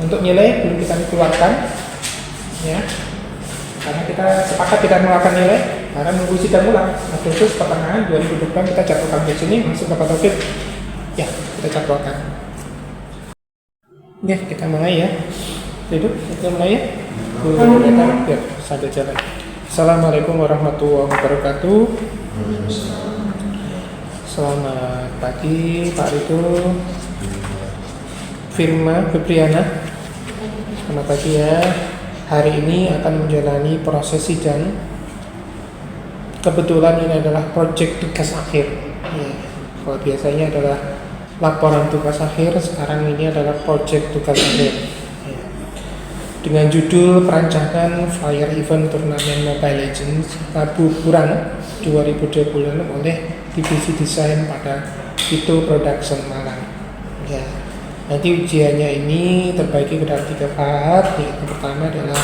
Untuk nilai belum kita keluarkan, ya, karena kita sepakat tidak mengeluarkan nilai karena nunggu sidang ulang. Agustus pertengahan 2020 kita jadwalkan di sini, masuk ke Pak Taufik, ya kita jadwalkan. Oke, kita mulai ya. Kita mulai ya. Biar sambil jalan. Assalamualaikum warahmatullahi wabarakatuh. Selamat pagi Pak Ritu, Firma Febriana. Selamat pagi ya. Hari ini akan menjalani proses sidang. Kebetulan ini adalah proyek tugas akhir. Ya, kalau biasanya adalah laporan tugas akhir, sekarang ini adalah proyek tugas akhir. Ya. Dengan judul perancangan flyer event turnamen Mobile Legends Kabupaten 2026 oleh Divisi Desain pada Vito Production Malang. Ya. Nanti ujiannya ini terbagi ke dalam 3 part. Yang pertama adalah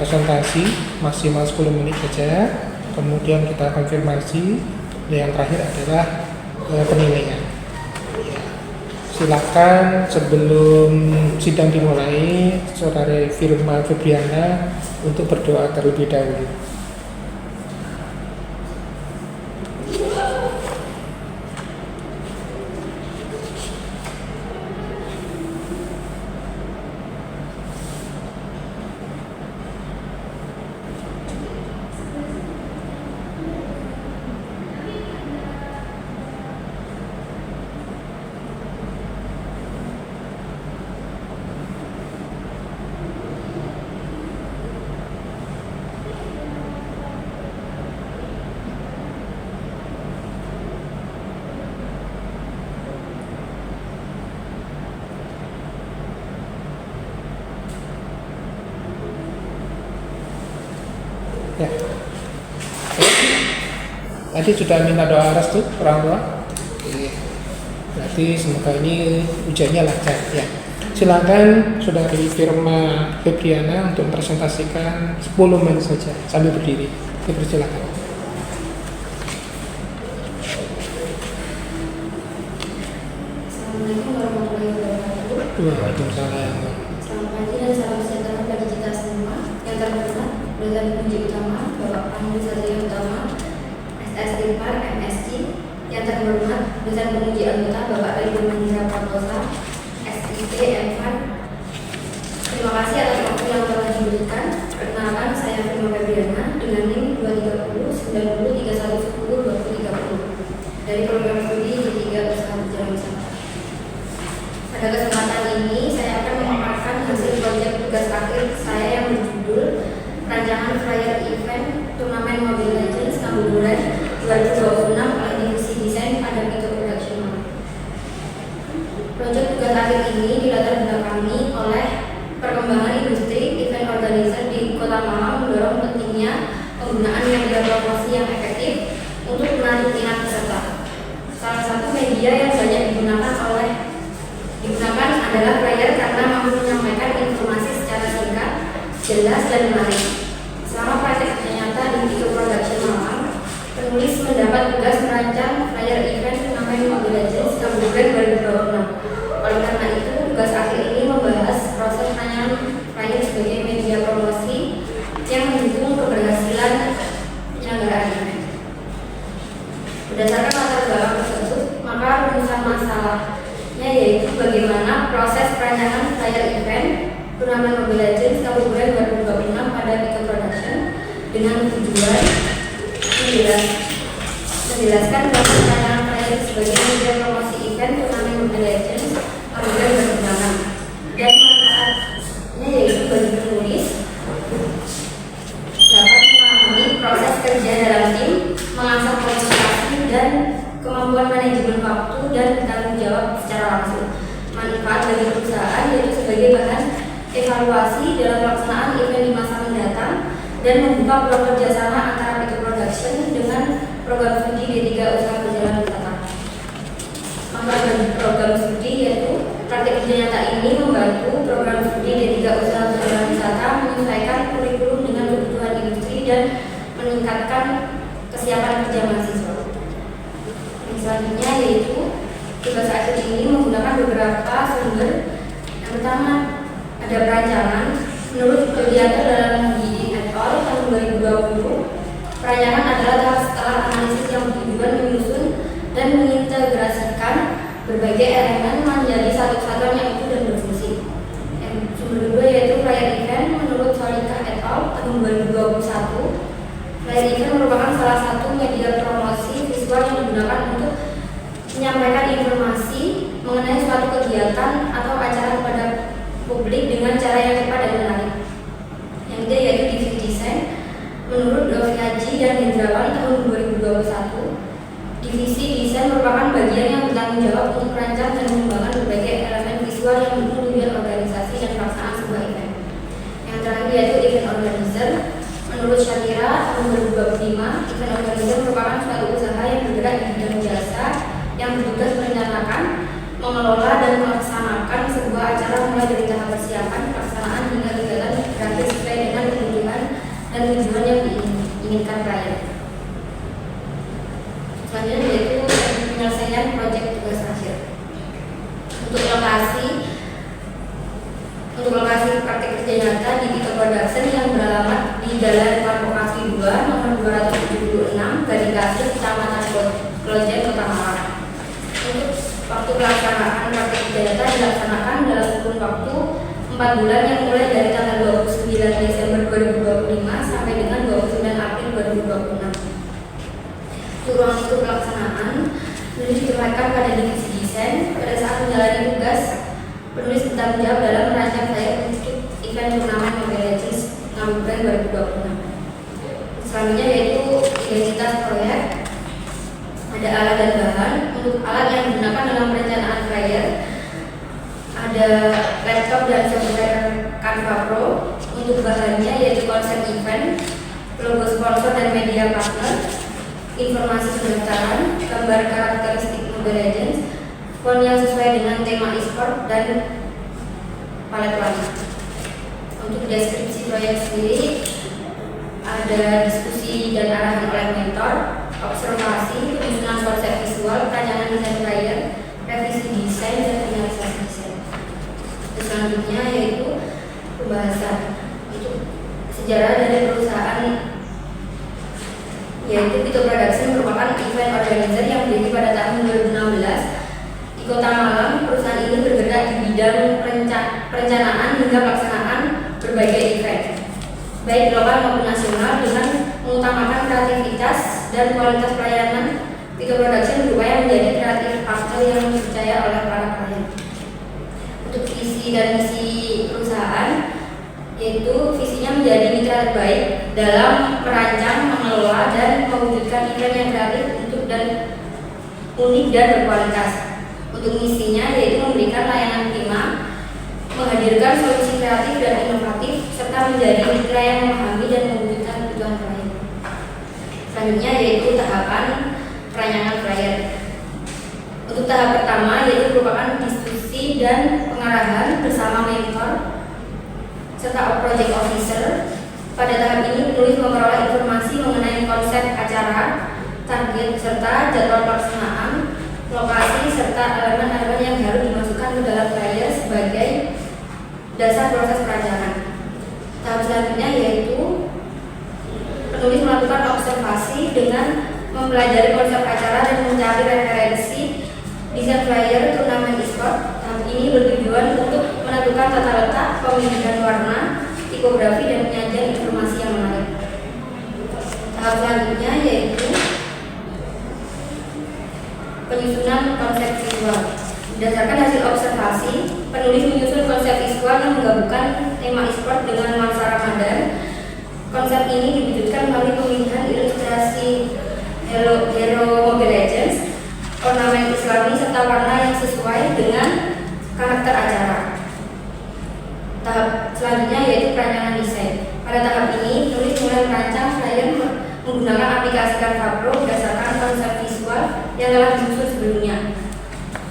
presentasi maksimal 10 menit saja. Kemudian kita konfirmasi. Dan yang terakhir adalah penilaian. Ya. Silakan sebelum sidang dimulai, Saudara Firma Febriana untuk berdoa terlebih dahulu. Ya. Tadi sudah minta doa restu orang tua. Berarti semoga ini ujiannya lancar ya. Silakan Saudari Firma Febriana untuk presentasikan 10 menit saja sambil berdiri. Dipersilakan. Assalamualaikum warahmatullahi wabarakatuh. Waalaikumsalam. Selamat pagi dan salam sejahtera bagi kita semua. Yang terhormat, Dosen Kunci Utama, Bapak Pandu Satria Utama, SS Tirpar, MSc. Yang terhormat, Dosen Penguji Anggota, Bapak Ridwan Hendra Pratosa, SIP, M.Far. Terima kasih atas waktu yang telah diberikan. Perkenalkan, saya Firma Febriana dengan NIM 230 90 31 10 2030 dari program studi D3 Usaha Berjalan Wisata. Pada kesempatan ini, saya akan memaparkan hasil proyek tugas akhir saya yang berjudul Perancangan Flyer Event Turnamen Mobile Legends Kabupaten 2026 oleh Divisi Desain pada Vito Production Malang. Proyek tugas akhir ini dilatar belakangi oleh perkembangan industri event organizer di Kota Malang mendorong pentingnya penggunaan media promosi yang efektif untuk menarik minat peserta. Salah satu media yang banyak digunakan adalah flyer karena mampu menyampaikan informasi secara singkat, jelas dan menarik. Selama praktek nyata di Vito Production Malang, penulis mendapat tugas merancang flyer event turnamen Mobile Legends Kabupaten 2026. Oleh karena itu, tugas akhir ini membahas proses perancangan flyer sebagai media promosi yang mendukung keberhasilan penyelenggaraan event. Berdasarkan latar belakang tersebut, maka rumusan masalahnya yaitu bagaimana proses perancangan flyer event turnamen Mobile Legends Kabupaten 2026 pada Vito Production dengan tujuan menjelaskan proses perancangan flyer sebagai media promosi event turnamen Mobile Legends Kabupaten 2026 dan manfaatnya yaitu bagi penulis dapat memahami proses kerja dalam tim, mengasah komunikasi dan kemampuan manajemen waktu dan bertanggung jawab secara langsung. Manfaat bagi perusahaan yaitu sebagai bahan evaluasi dalam pelaksanaan event di masa mendatang dan membuka peluang kerjasama antara Vito Production dengan program studi D3 Usaha Berjalan Wisata. Manfaat bagi program studi yaitu praktek kerja nyata ini membantu program studi D3 Usaha Berjalan Wisata menyesuaikan kurikulum dengan kebutuhan industri dan meningkatkan kesiapan kerja mahasiswa. Yang selanjutnya yaitu tugas akhir ini menggunakan beberapa sumber. Yang pertama ada perancangan. Menurut Yulianto dalam Gidi et al. Tahun 2020, perancangan adalah tahap setelah analisis yang bertujuan menyusun dan mengintegrasikan berbagai elemen menjadi satu kesatuan yang utuh dan berfungsi. Yang sumber kedua yaitu flyer event. Menurut Solika et al. Tahun 2021, flyer event merupakan salah satu media promosi visual yang digunakan untuk menyampaikan informasi mengenai suatu kegiatan atau acara kepada publik dengan cara yang cepat dan menarik. Yang ketiga yaitu divisi desain. Menurut Doviaji dan Hendrawan tahun 2021, divisi desain merupakan bagian yang bertanggung jawab untuk merancang dan mengembangkan berbagai elemen visual yang mendukung tujuan organisasi dan pelaksanaan sebuah event. Yang terakhir yaitu event organizer. Menurut Shakira tahun 2025, event organizer merupakan suatu usaha yang bergerak di bidang jasa yang bertugas merencanakan, mengelola dan melaksanakan sebuah acara mulai dari tahap persiapan, pelaksanaan hingga kegiatan berakhir sesuai dengan kebutuhan dan tujuan yang diinginkan klien. Selanjutnya yaitu penyelesaian proyek tugas akhir. Untuk lokasi praktik kerja nyata di Vito Production yang beralamat di Jalan Farmokasi 2 nomor 276 Gading Kasih, Kecamatan Klojen, Kota Malang. Untuk waktu pelaksanaan praktik kerja nyata dilaksanakan dalam kurun waktu 4 bulan yang mulai dari tanggal 29 Desember 2025 sampai dengan 29 April 2026. Untuk ruang lingkup pelaksanaan, penulis ditempatkan pada divisi desain. Pada saat menjalani tugas, penulis bertanggung jawab dalam merancang flyer untuk event turnamen Mobile Legends Ngabuburit 2026. Selanjutnya yaitu identitas proyek. Ada alat dan bahan. Untuk alat yang digunakan dalam perencanaan flyer, ada laptop dan software Canva Pro. Untuk bahannya yaitu konsep event, logo sponsor dan media partner, informasi pendaftaran, gambar karakteristik Mobile Legends, font yang sesuai dengan tema e-sport, dan palet warna. Untuk deskripsi proyek sendiri, ada diskusi dan arahan oleh mentor, observasi, penyusunan konsep visual, perancangan desain flyer, revisi desain, dan finalisasi desain. Terus selanjutnya yaitu pembahasan untuk sejarah dari perusahaan, yaitu Vito Production merupakan event organizer yang berdiri pada tahun 2016 di Kota Malang. Perusahaan ini bergerak di bidang perencanaan hingga pelaksanaan berbagai event, baik lokal maupun nasional, dengan mengutamakan kreativitas dan kualitas pelayanan. Vito Production berupaya menjadi kreatif partner yang dipercaya oleh para klien. Untuk visi dan misi perusahaan, yaitu visinya menjadi mitra terbaik dalam merancang, mengelola, dan mewujudkan event yang kreatif untuk dan unik dan berkualitas. Untuk misinya yaitu memberikan layanan prima, menghadirkan solusi kreatif dan inovatif, serta menjadi mitra yang memahami dan mewujudkan kebutuhan klien. Selanjutnya yaitu tahapan perancangan flyer. Untuk tahap pertama yaitu merupakan diskusi dan pengarahan bersama mentor serta project officer. Pada tahap ini penulis memperoleh informasi mengenai konsep acara, target serta jadwal pelaksanaan, lokasi serta elemen-elemen yang harus dimasukkan ke dalam flyer sebagai dasar proses perancangan. Tahap selanjutnya yaitu penulis melakukan observasi dengan mempelajari konsep acara dan mencari referensi desain flyer turnamen e-sport. Tahap ini bertujuan untuk menentukan tata letak, pemilihan warna, tipografi, dan penyajian informasi yang menarik. Tahap selanjutnya yaitu penyusunan konsep visual. Berdasarkan hasil observasi, penulis menyusun konsep visual yang menggabungkan tema e-sport dengan nuansa Ramadan. Konsep ini diwujudkan melalui pemilihan ilustrasi hero Mobile Legends, ornamen Islami, serta warna yang sesuai dengan karakter acara. Tahap selanjutnya yaitu perancangan desain. Pada tahap ini, penulis mulai merancang flyer menggunakan aplikasi Canva Pro berdasarkan konsep visual yang telah disusun sebelumnya.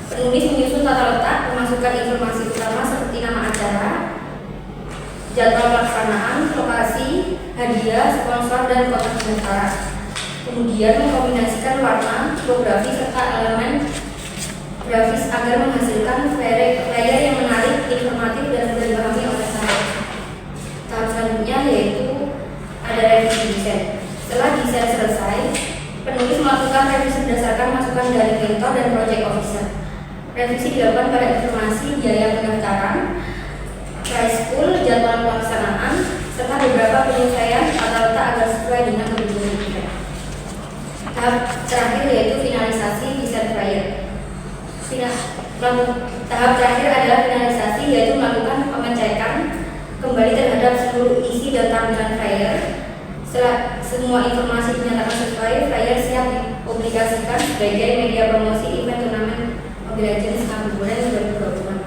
Penulis menyusun tata letak, memasukkan informasi utama seperti nama acara, jadwal pelaksanaan, lokasi, hadiah, sponsor, dan kota pendaftaran. Kemudian mengkombinasikan warna, tipografi, serta elemen grafis agar menghasilkan flyer yang menarik, informatif, dan mudah dipahami oleh ada revisi desain. Setelah desain selesai, penulis melakukan revisi berdasarkan masukan dari mentor dan project officer. Revisi dilakukan pada informasi biaya pendaftaran, price pool, jadwal pelaksanaan, serta beberapa penyesuaian tata letak agar sesuai dengan kebutuhan event. Tahap terakhir yaitu finalisasi desain flyer. Tahap terakhir adalah finalisasi, yaitu melakukan pengecekan kembali terhadap seluruh isi dan tampilan flyer. Setelah semua informasi dinyatakan sesuai, flyer siap dipublikasikan sebagai media promosi event turnamen Mobile Legends Kamburan 2020.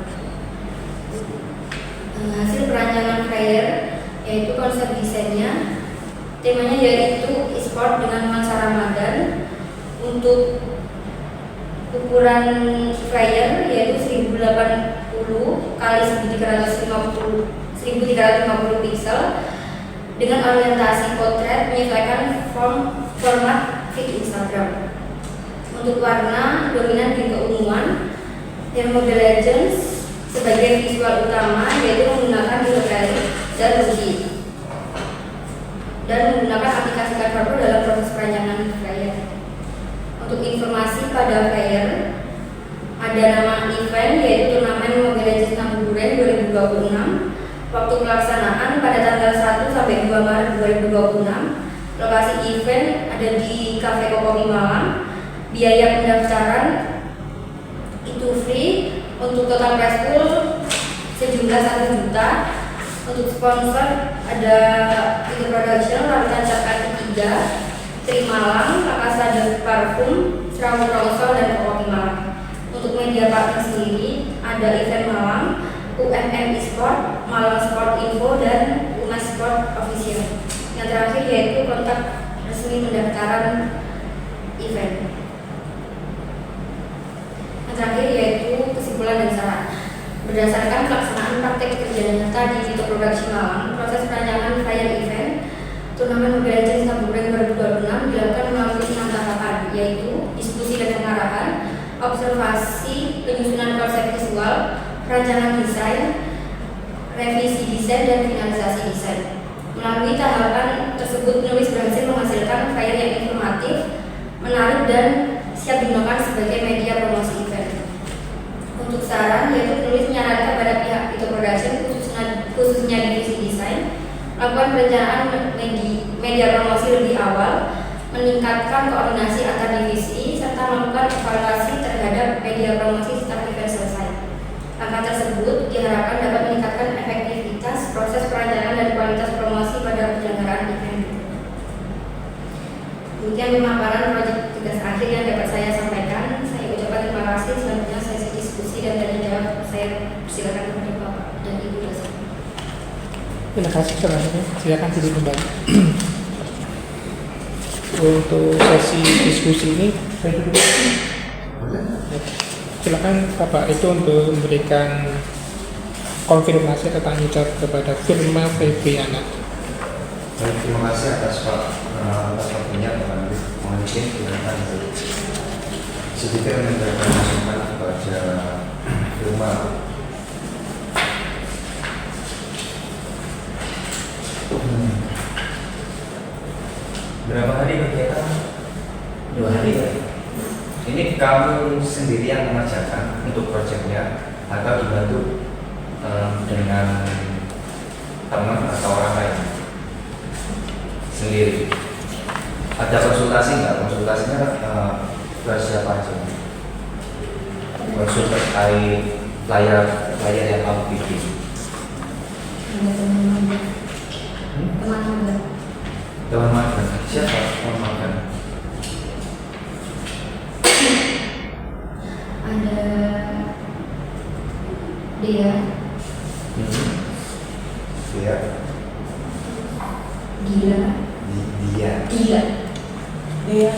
Hasil perancangan flyer yaitu konsep desainnya, temanya yaitu e-sport dengan nuansa Ramadan. Untuk ukuran flyer yaitu 1080 kali 1350 pixel dengan orientasi potret menyesuaikan format feed Instagram. Untuk warna dominan di keunguan, yang Mobile Legends sebagai visual utama yaitu menggunakan hidroponik dan rugi, dan menggunakan aplikasi Canva dalam proses perancangan flyer. Untuk informasi pada flyer, ada nama event yaitu turnamen Mobile Legends Kamburan 2026. Waktu pelaksanaan pada tanggal 1 sampai 2 Maret 2026. Lokasi event ada di Cafe Kokomi Malang. Biaya pendaftaran itu free. Untuk total prize pool sejumlah 1 juta. Untuk sponsor ada Itu Production, Larutan Cap Kaki 3, Tri Malang, Lakasa de Parfum, Serawat Rongsol, dan Kokomi Malang. Untuk media partner sendiri ada Event Malang, UMM Esport, Malang Sport Info, dan UMAS Sport Official. Yang terakhir yaitu kontak resmi pendaftaran event. Yang terakhir yaitu kesimpulan dan saran. Berdasarkan pelaksanaan praktek kerja nyata di Itu Production Malang, proses perancangan flyer event turnamen Mobile Legends Kamburan 2026 dilakukan melalui 6 tahapan, yaitu diskusi dan pengarahan, observasi, penyusunan konsep visual, perancangan desain, revisi desain, dan finalisasi desain. Melalui tahapan tersebut, penulis berhasil menghasilkan flyer yang informatif, menarik, dan siap digunakan sebagai media promosi event. Untuk saran, yaitu penulis menyarankan kepada pihak Itu Production, khususnya divisi desain, melakukan perencanaan media promosi lebih awal, meningkatkan koordinasi antar divisi, serta melakukan evaluasi terhadap media promosi setelah event selesai. Langkah tersebut diharapkan dapat meningkatkan efektivitas proses perancangan dan kualitas promosi pada penyelenggaraan event. Demikian pemaparan proyek tugas akhir yang dapat saya sampaikan. Saya ucapkan terima kasih. Selanjutnya sesi diskusi dan tanya jawab. Saya persilakan kepada Bapak dan Ibu dosen. Terima kasih selanjutnya. Silakan duduk kembali. Untuk sesi diskusi ini saya duduk. Silakan Bapak itu untuk memberikan konfirmasi atau tanya jawab kepada Firma Febriana. Baik, terima kasih atas waktunya Pak Andri. Mohon izin silakan sedikit memberikan masukan kepada Firma. Berapa hari kegiatan? 2 hari ya. Ini kamu sendiri yang mengerjakan untuk proyeknya atau dibantu dengan teman atau orang lain? Sendiri. Ada konsultasi nggak? Konsultasinya ke siapa aja? Konsul terkait layar yang kamu bikin. Teman magang. Siapa teman magang? Ada dia, Dia. dia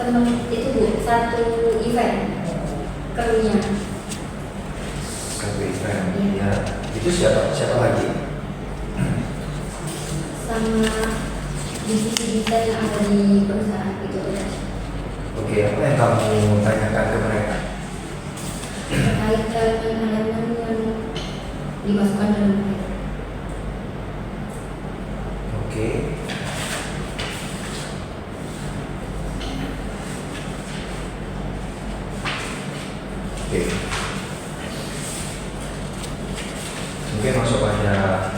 teman itu Bu, satu event krunya. Satu event. Ya. Itu siapa lagi? Sama divisi desain yang ada di perusahaan itu. Oke, apa yang kamu tanyakan ke mereka? Terkait elemen-elemen yang dimasukkan dalam flyer. Oke. Oke. Mungkin masuk pada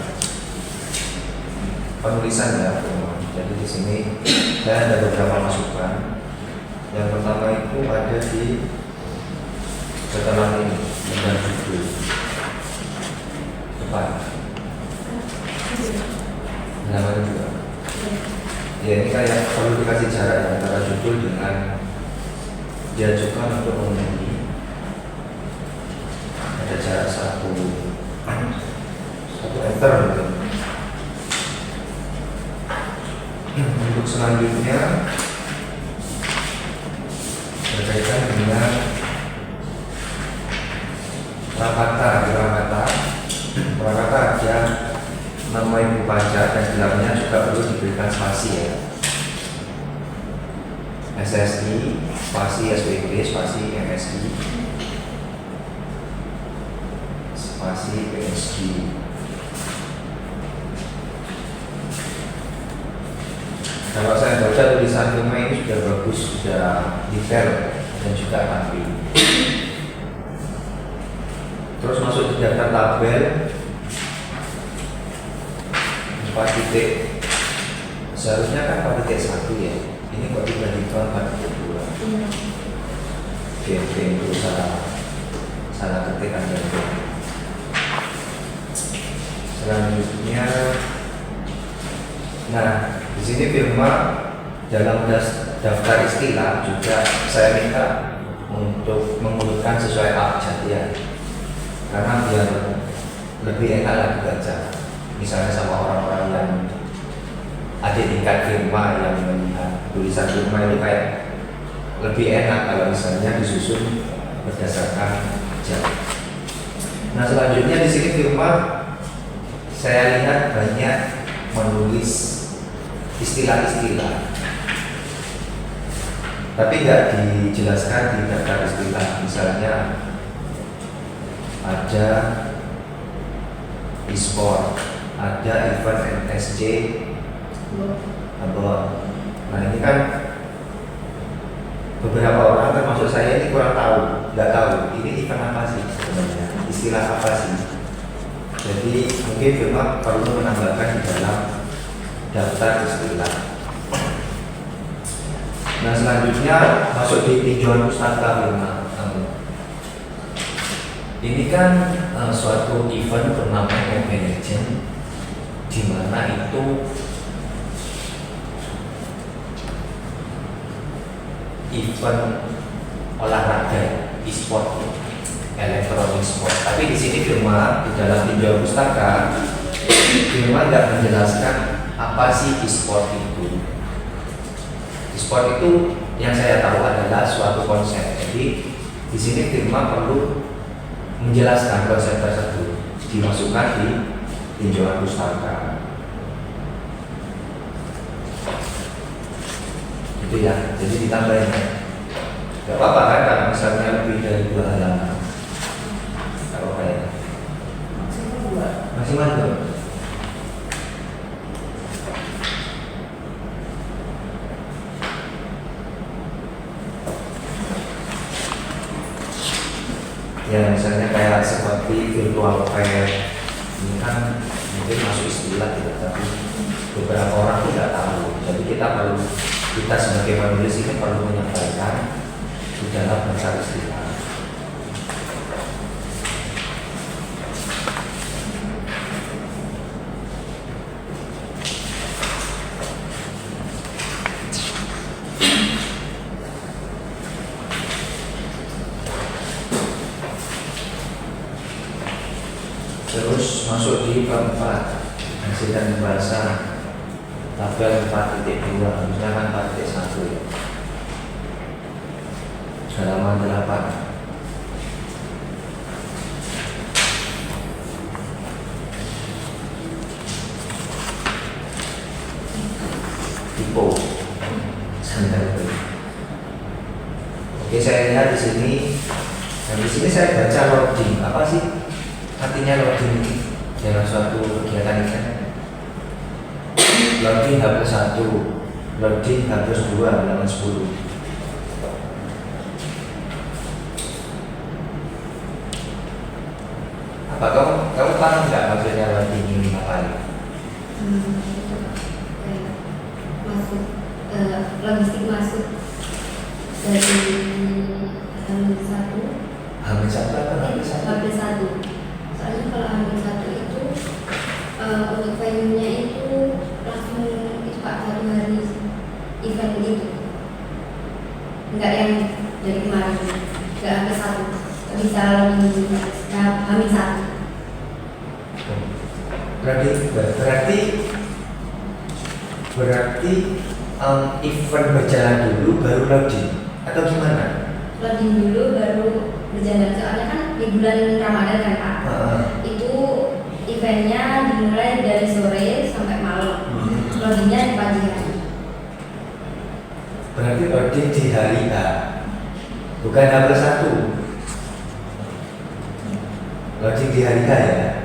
penulisan ya. Jadi di sini saya ada beberapa masukan. Yang pertama itu ada di setelah ini dengan judul depan. Namanya juga. Ya ini kayak perlu dikasih jarak ya, antara judul dengan diajukan untuk memenuhi. Ada jarak satu enter gitu. Untuk selanjutnya berkaitan dengan prakata ada nama ibu pajak dan dalamnya juga perlu diberikan spasi ya. SSI, spasi SPP, spasi MSI, spasi PSG. Kalau saya baca tulisan firma ini sudah bagus, sudah detail dan juga rapi. Terus masuk di daftar tabel 4 titik. Seharusnya kan 4 titik 1 ya. Ini kok tiba-tiba 4 titik 2. Oke, itu salah ketik Anda. Selanjutnya, nah di sini firma dalam daftar istilah juga saya minta untuk mengurutkan sesuai abjad ya, karena biar lebih enak lagi baca. Misalnya sama orang-orang yang ada tingkat firma yang melihat tulisan firma itu kayak lebih enak kalau misalnya disusun berdasarkan abjad. Nah selanjutnya di sini firma saya lihat banyak menulis istilah-istilah, tapi nggak dijelaskan di daftar istilah. Misalnya ada e-sport, ada event NSC, nah ini kan beberapa orang termasuk saya ini kurang tahu, nggak tahu ini event apa sih sebenarnya, istilah apa sih. Jadi mungkin firma perlu menambahkan di dalam daftar istilah. Nah selanjutnya masuk di tinjauan pustaka firma. Ini kan suatu event bernama Mobile Legends, di mana itu event olahraga, e-sport, elektronik sport. Tapi di sini firma di dalam tinjauan pustaka, firma tidak menjelaskan apa sih e-sport itu. E-sport itu yang saya tahu adalah suatu konsep. Jadi di sini firma perlu menjelaskan konsep tersebut, dimasukkan di tinjauan pustaka. Itu ya, jadi ditambahin. Gak apa-apa kan kalau misalnya lebih dari 2 halaman. Kalau kayak masih mantap. Ya misalnya kayak seperti virtual fair ini kan mungkin masuk istilah ya, tapi beberapa orang tidak tahu. Jadi kita sebagai penulis ini perlu menyampaikan di dalam daftar istilah. Terus masuk di keempat, hasil dan pembahasan tabel 4.2, misalkan 4.1 halaman 8. Tipe standar. Oke, saya lihat di sini. Dan di sini saya baca loading. Apa sih artinya loading ini dalam suatu kegiatan ini? Loading H+1, loading H+2 halaman 10. Apa kamu paham nggak maksudnya loading ini ngapain? Itu kayak masuk logistik masuk dari Hamil satu. Hamil satu atau hamil satu? Hamil satu. Soalnya kalau Hamil satu itu untuk venue-nya itu langsung itu Pak, 1 hari event itu. Enggak yang dari kemarin, enggak Hamil satu. Bisa lebih Hamil satu. Berarti event berjalan dulu baru loading atau gimana? Loading dulu baru berjalan, soalnya kan di bulan Ramadan kan Pak. Itu eventnya dimulai dari sore sampai malam. Loadingnya di pagi hari. Berarti loading di hari H, bukan H+1. Loading di hari H ya.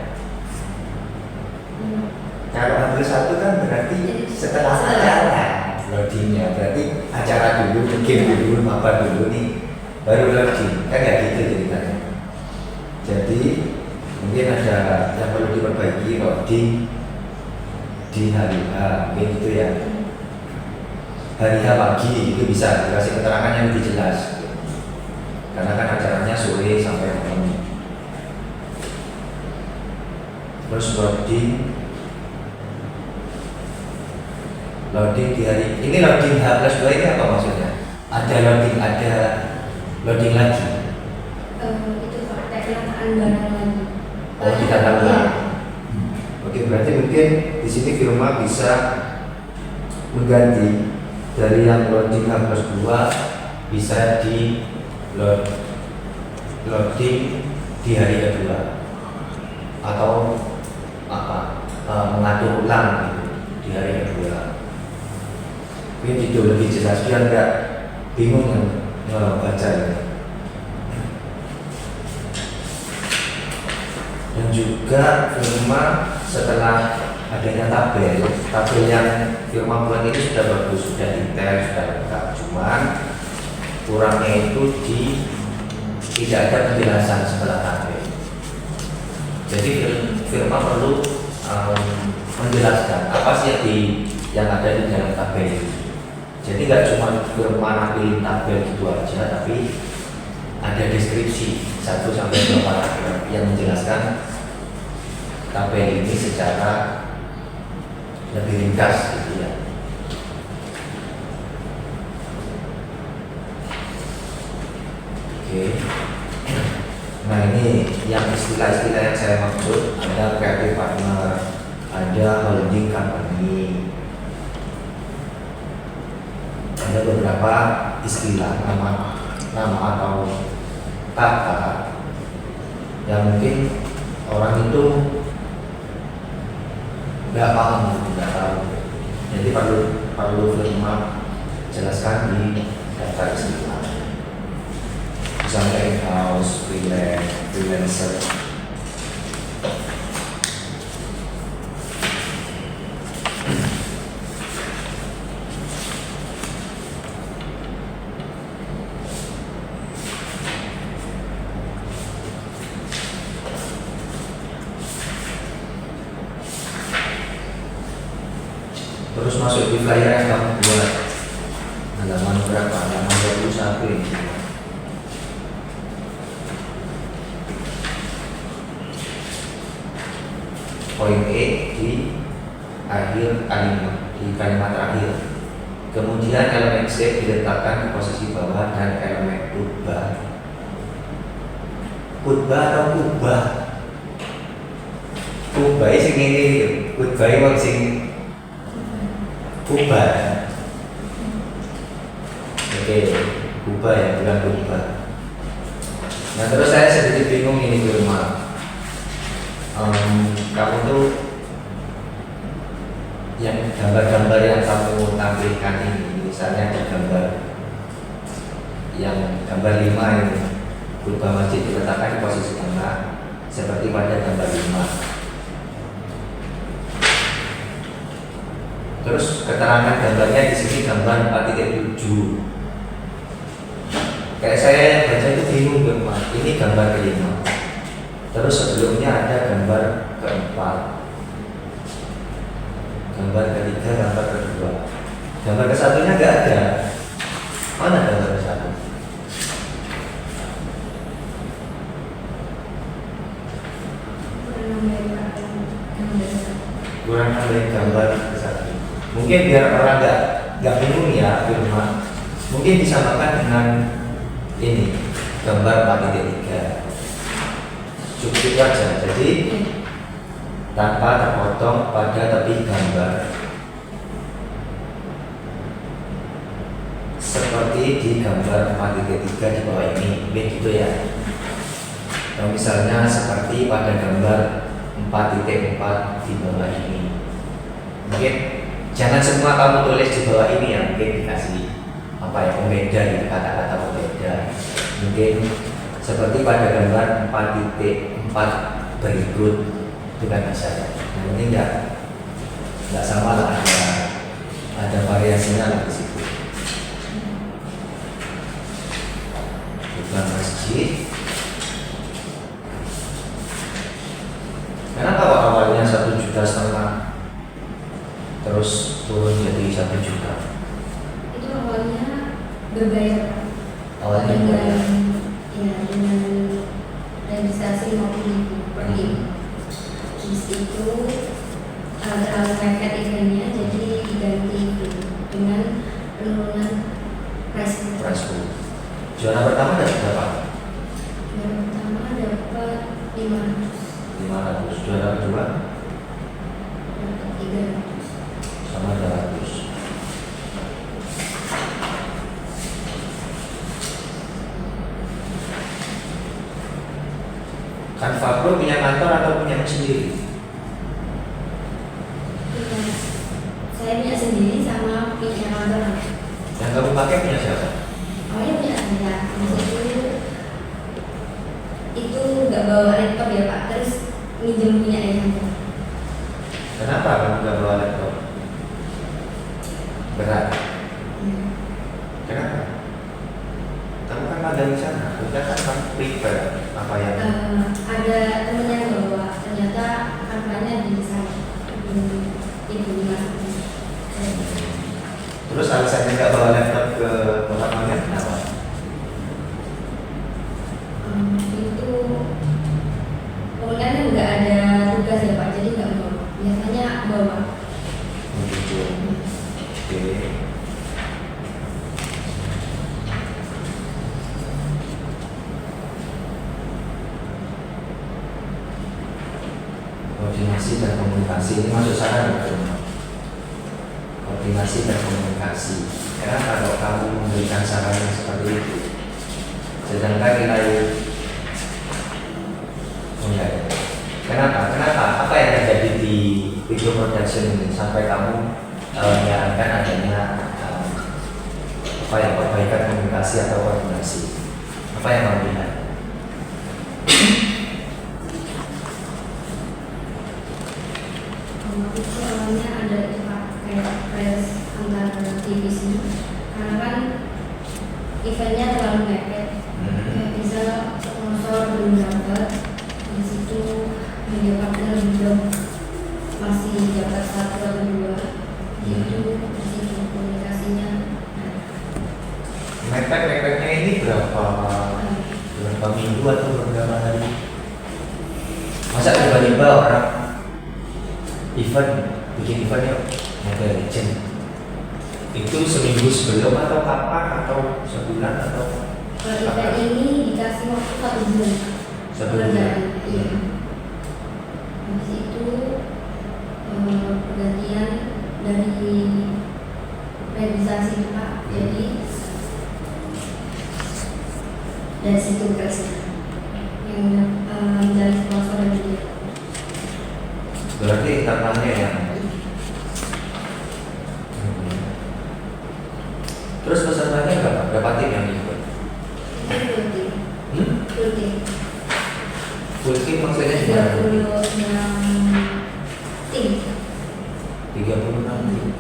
Kalau H+1 kan berarti setelah acara loadingnya, berarti acara dulu, mungkin dulu, apa dulu nih, baru loading, kan nggak gitu ceritanya. Jadi mungkin ada yang perlu diperbaiki, loading di hari H, mungkin gitu ya. Hari H pagi itu bisa dikasih keterangan yang lebih jelas, karena kan acaranya sore sampai malam. Terus loading di hari ini, loading H+2 ini apa maksudnya? Ada loading lagi. Itu Pak, kayak penataan barang lagi. Oh, kita tahu. Iya. Oke, berarti mungkin di sini firma bisa mengganti dari yang loading H+2 bisa di loading di hari kedua atau mengatur ulang gitu di hari kedua. Mungkin itu lebih jelas biar nggak bingung yang baca ini. Dan juga firma setelah adanya tabel yang firma buat ini sudah bagus, sudah detail, sudah lengkap. Cuman kurangnya itu tidak ada penjelasan setelah tabel. Jadi firma perlu menjelaskan apa sih yang ada di dalam tabel itu. Jadi nggak cuma firma nampilin tabel gitu aja, tapi ada deskripsi 1 sampai 2 paragraf yang menjelaskan tabel ini secara lebih ringkas gitu ya. Oke. Nah ini yang istilah-istilah yang saya maksud, ada creative partner, ada holding company, ada beberapa istilah nama atau kata yang mungkin orang itu nggak paham, nggak tahu. Jadi perlu firma jelaskan di daftar istilah. Misalnya in-house, freelancer. Terus masuk di flyer yang kamu buat, halaman berapa? Halaman 21 ini. Poin E di akhir kalimat, di kalimat terakhir. Kemudian elemen C diletakkan di posisi bawah dan elemen khutbah. Khutbah atau kubah? Kubah sing ini, khutbah wong sing kubah. Oke, kubah ya, bukan kubah. Nah terus saya sedikit bingung ini di rumah. Kamu tuh yang gambar-gambar yang kamu tampilkan ini, misalnya ada gambar yang gambar 5 ini, khutbah masjid diletakkan di posisi tengah seperti pada gambar 5. Terus keterangan gambarnya di sini gambar 4.7. Kayak saya baca itu bingung, ini gambar kelima. Terus sebelumnya ada gambar keempat, gambar ketiga, gambar kedua. Gambar kesatunya nggak ada. Mana gambar kesatu? Kurang nambahin gambar kesatu. Mungkin biar orang nggak bingung ya Firman, mungkin disamakan dengan ini gambar 4.3. Cukup itu aja. Jadi tanpa terpotong pada tepi gambar, seperti di gambar 4.3 di bawah ini, mungkin gitu ya. Atau misalnya seperti pada gambar 4.4 di bawah ini. Mungkin jangan semua kamu tulis di bawah ini ya, mungkin dikasih apa ya, pembeda gitu, kata-kata pembeda. Mungkin seperti pada gambar 4.4 berikut itu kan bisa ya. Yang penting nggak sama lah, ada variasinya lah di situ. Bukan masjid. Kenapa kok awalnya 1,5 juta terus turun jadi 1 juta? Itu awalnya berbayar. Awalnya dengan ya dengan registrasi 50.000 per tim. Habis itu terlalu mepet eventnya, jadi diganti dengan penurunan price pool. Juara pertama dapat berapa? Juara pertama dapat 500, 500. Juara kedua dapat 300. sama 200. Kan Fabro punya kantor atau punya sendiri? Iya. Saya punya sendiri sama punya kantor. Yang kamu pakai punya siapa? Awalnya punya saya. Itu nggak bawa laptop ya Pak, terus minjem punya ayah. Kenapa kamu nggak bawa laptop? Berat. Kenapa? Kamu kan magang di sana, udah kan kamu prepare apa yang Ada temen yang bawa, ternyata angkanya di sana. Ibu masuk. Terus alasannya nggak bawa laptop ke tempat magang kenapa? Itu pokoknya nggak ada tugas ya Pak, jadi nggak bawa. Biasanya bawa. Begitu. Oke. Koordinasi dan komunikasi ini masuk sana betul. Koordinasi dan komunikasi. Karena kalau kamu memberikan saran yang seperti itu, sedangkan nilai enggak. Kenapa? Apa yang terjadi di video production ini sampai kamu menyarankan adanya apa ya, perbaikan komunikasi atau koordinasi? Apa yang kamu lihat? Itu awalnya ada kayak press antar divisi, karena kan eventnya terlalu mepet. Kayak bisa sponsor belum dapat, di situ media partner belum, masih dapat 1 atau 2. Itu di situ komunikasinya. Mepetnya ini berapa minggu atau berapa hari? Masa tiba-tiba orang bikin event yuk Mobile Legend itu seminggu sebelum atau kapan atau sebulan atau Kalau event ini dikasih waktu 1 bulan. 1 bulan? Iya. Habis itu pergantian dari realisasi Pak, jadi dari situ presiden yang menjadi sponsor dan dia. berarti tantangannya yang terus pesertanya berapa tim yang ikut? Itu full team. Full team maksudnya gimana? 36 tim. 36 tim.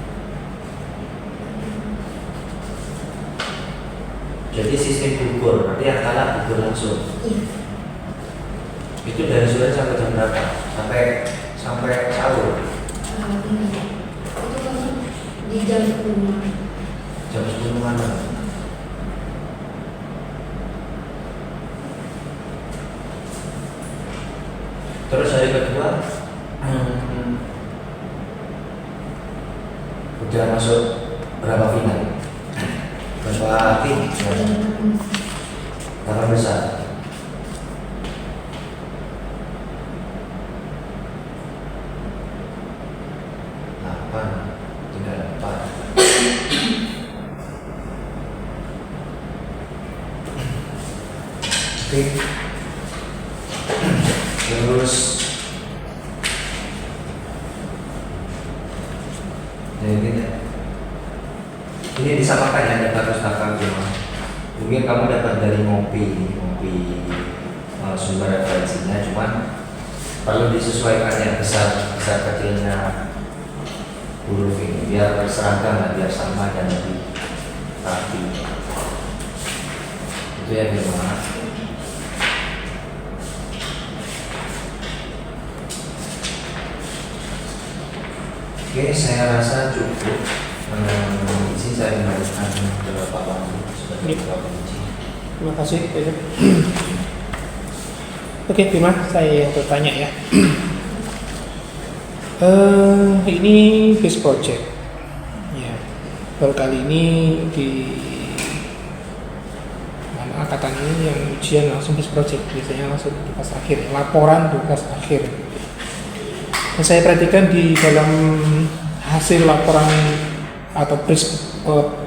Jadi sistem gugur, berarti yang kalah gugur langsung. Iya. Itu dari sore sampai jam berapa? Sampai sahur. Itu kan di jam 10. Jam 10 malam. Terus hari kedua udah masuk berapa final? Berapa tim? 8 besar. Oke. Terus ini disamakan ya daftar pustaka rumah. Mungkin kamu dapat dari ngopi sumber referensinya, cuman perlu disesuaikan ya besar kecilnya huruf ini biar seragam lah, biar sama dan lebih rapi. Itu yang pertama. Oke, saya rasa cukup. Izin saya kembalikan ke Pak Pandu sebagai ketua komisi. Terima kasih. Oke, Bima, saya yang bertanya ya. Ini base project. Ya, baru kali ini di mana angkatan ini yang ujian langsung base project, biasanya langsung tugas akhir, laporan tugas akhir. Dan saya perhatikan di dalam hasil laporan atau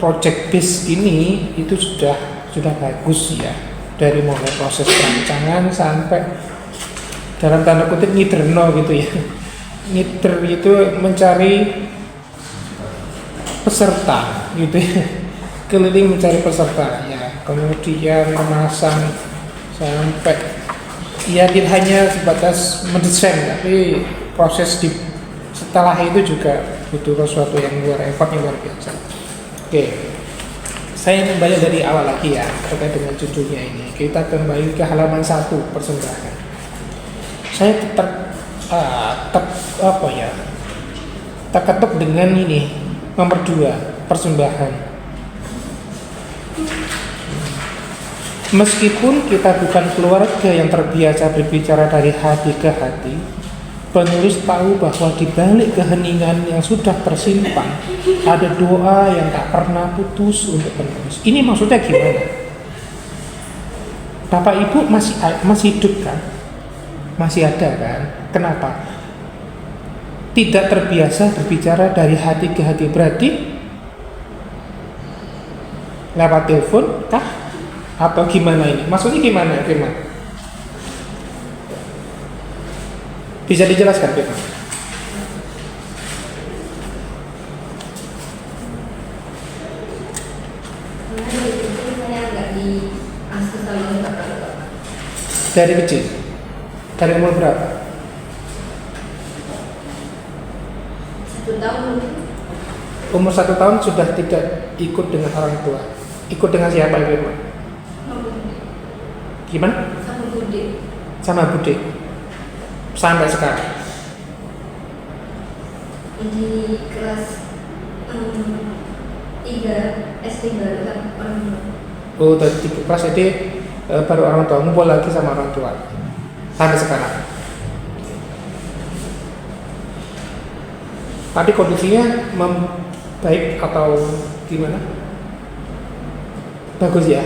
project base ini itu sudah bagus ya, dari mulai proses perancangan sampai dalam tanda kutip ngiderno gitu ya. Ngider itu mencari peserta gitu ya, keliling mencari peserta ya, kemudian memasang sampai ya tidak hanya sebatas mendesain, tapi proses di setelah itu juga butuh sesuatu yang luar biasa. Oke, saya kembali dari awal lagi ya terkait dengan judulnya ini. Kita kembali ke halaman 1 persembahan. Saya terketuk dengan ini nomor 2 persembahan. Meskipun kita bukan keluarga yang terbiasa berbicara dari hati ke hati, penulis tahu bahwa di balik keheningan yang sudah tersimpan ada doa yang tak pernah putus untuk penulis. Ini maksudnya gimana? Bapak Ibu masih hidup kan? Masih ada kan? Kenapa? Tidak terbiasa berbicara dari hati ke hati, berarti lewat telepon kah? Atau gimana ini? Maksudnya gimana? Bisa dijelaskan, Pak? Dari kecil? Dari umur berapa? 1 tahun. Umur 1 tahun sudah tidak ikut dengan orang tua. Ikut dengan siapa, Firman? Gimana? Sama Bude. Sama Bude. Sampai sekarang. Di kelas 3 SD baru kan orang tua. Oh, dari kelas SD baru orang tua, ngumpul lagi sama orang tua sampai sekarang. Tapi kondisinya membaik atau gimana? Bagus ya.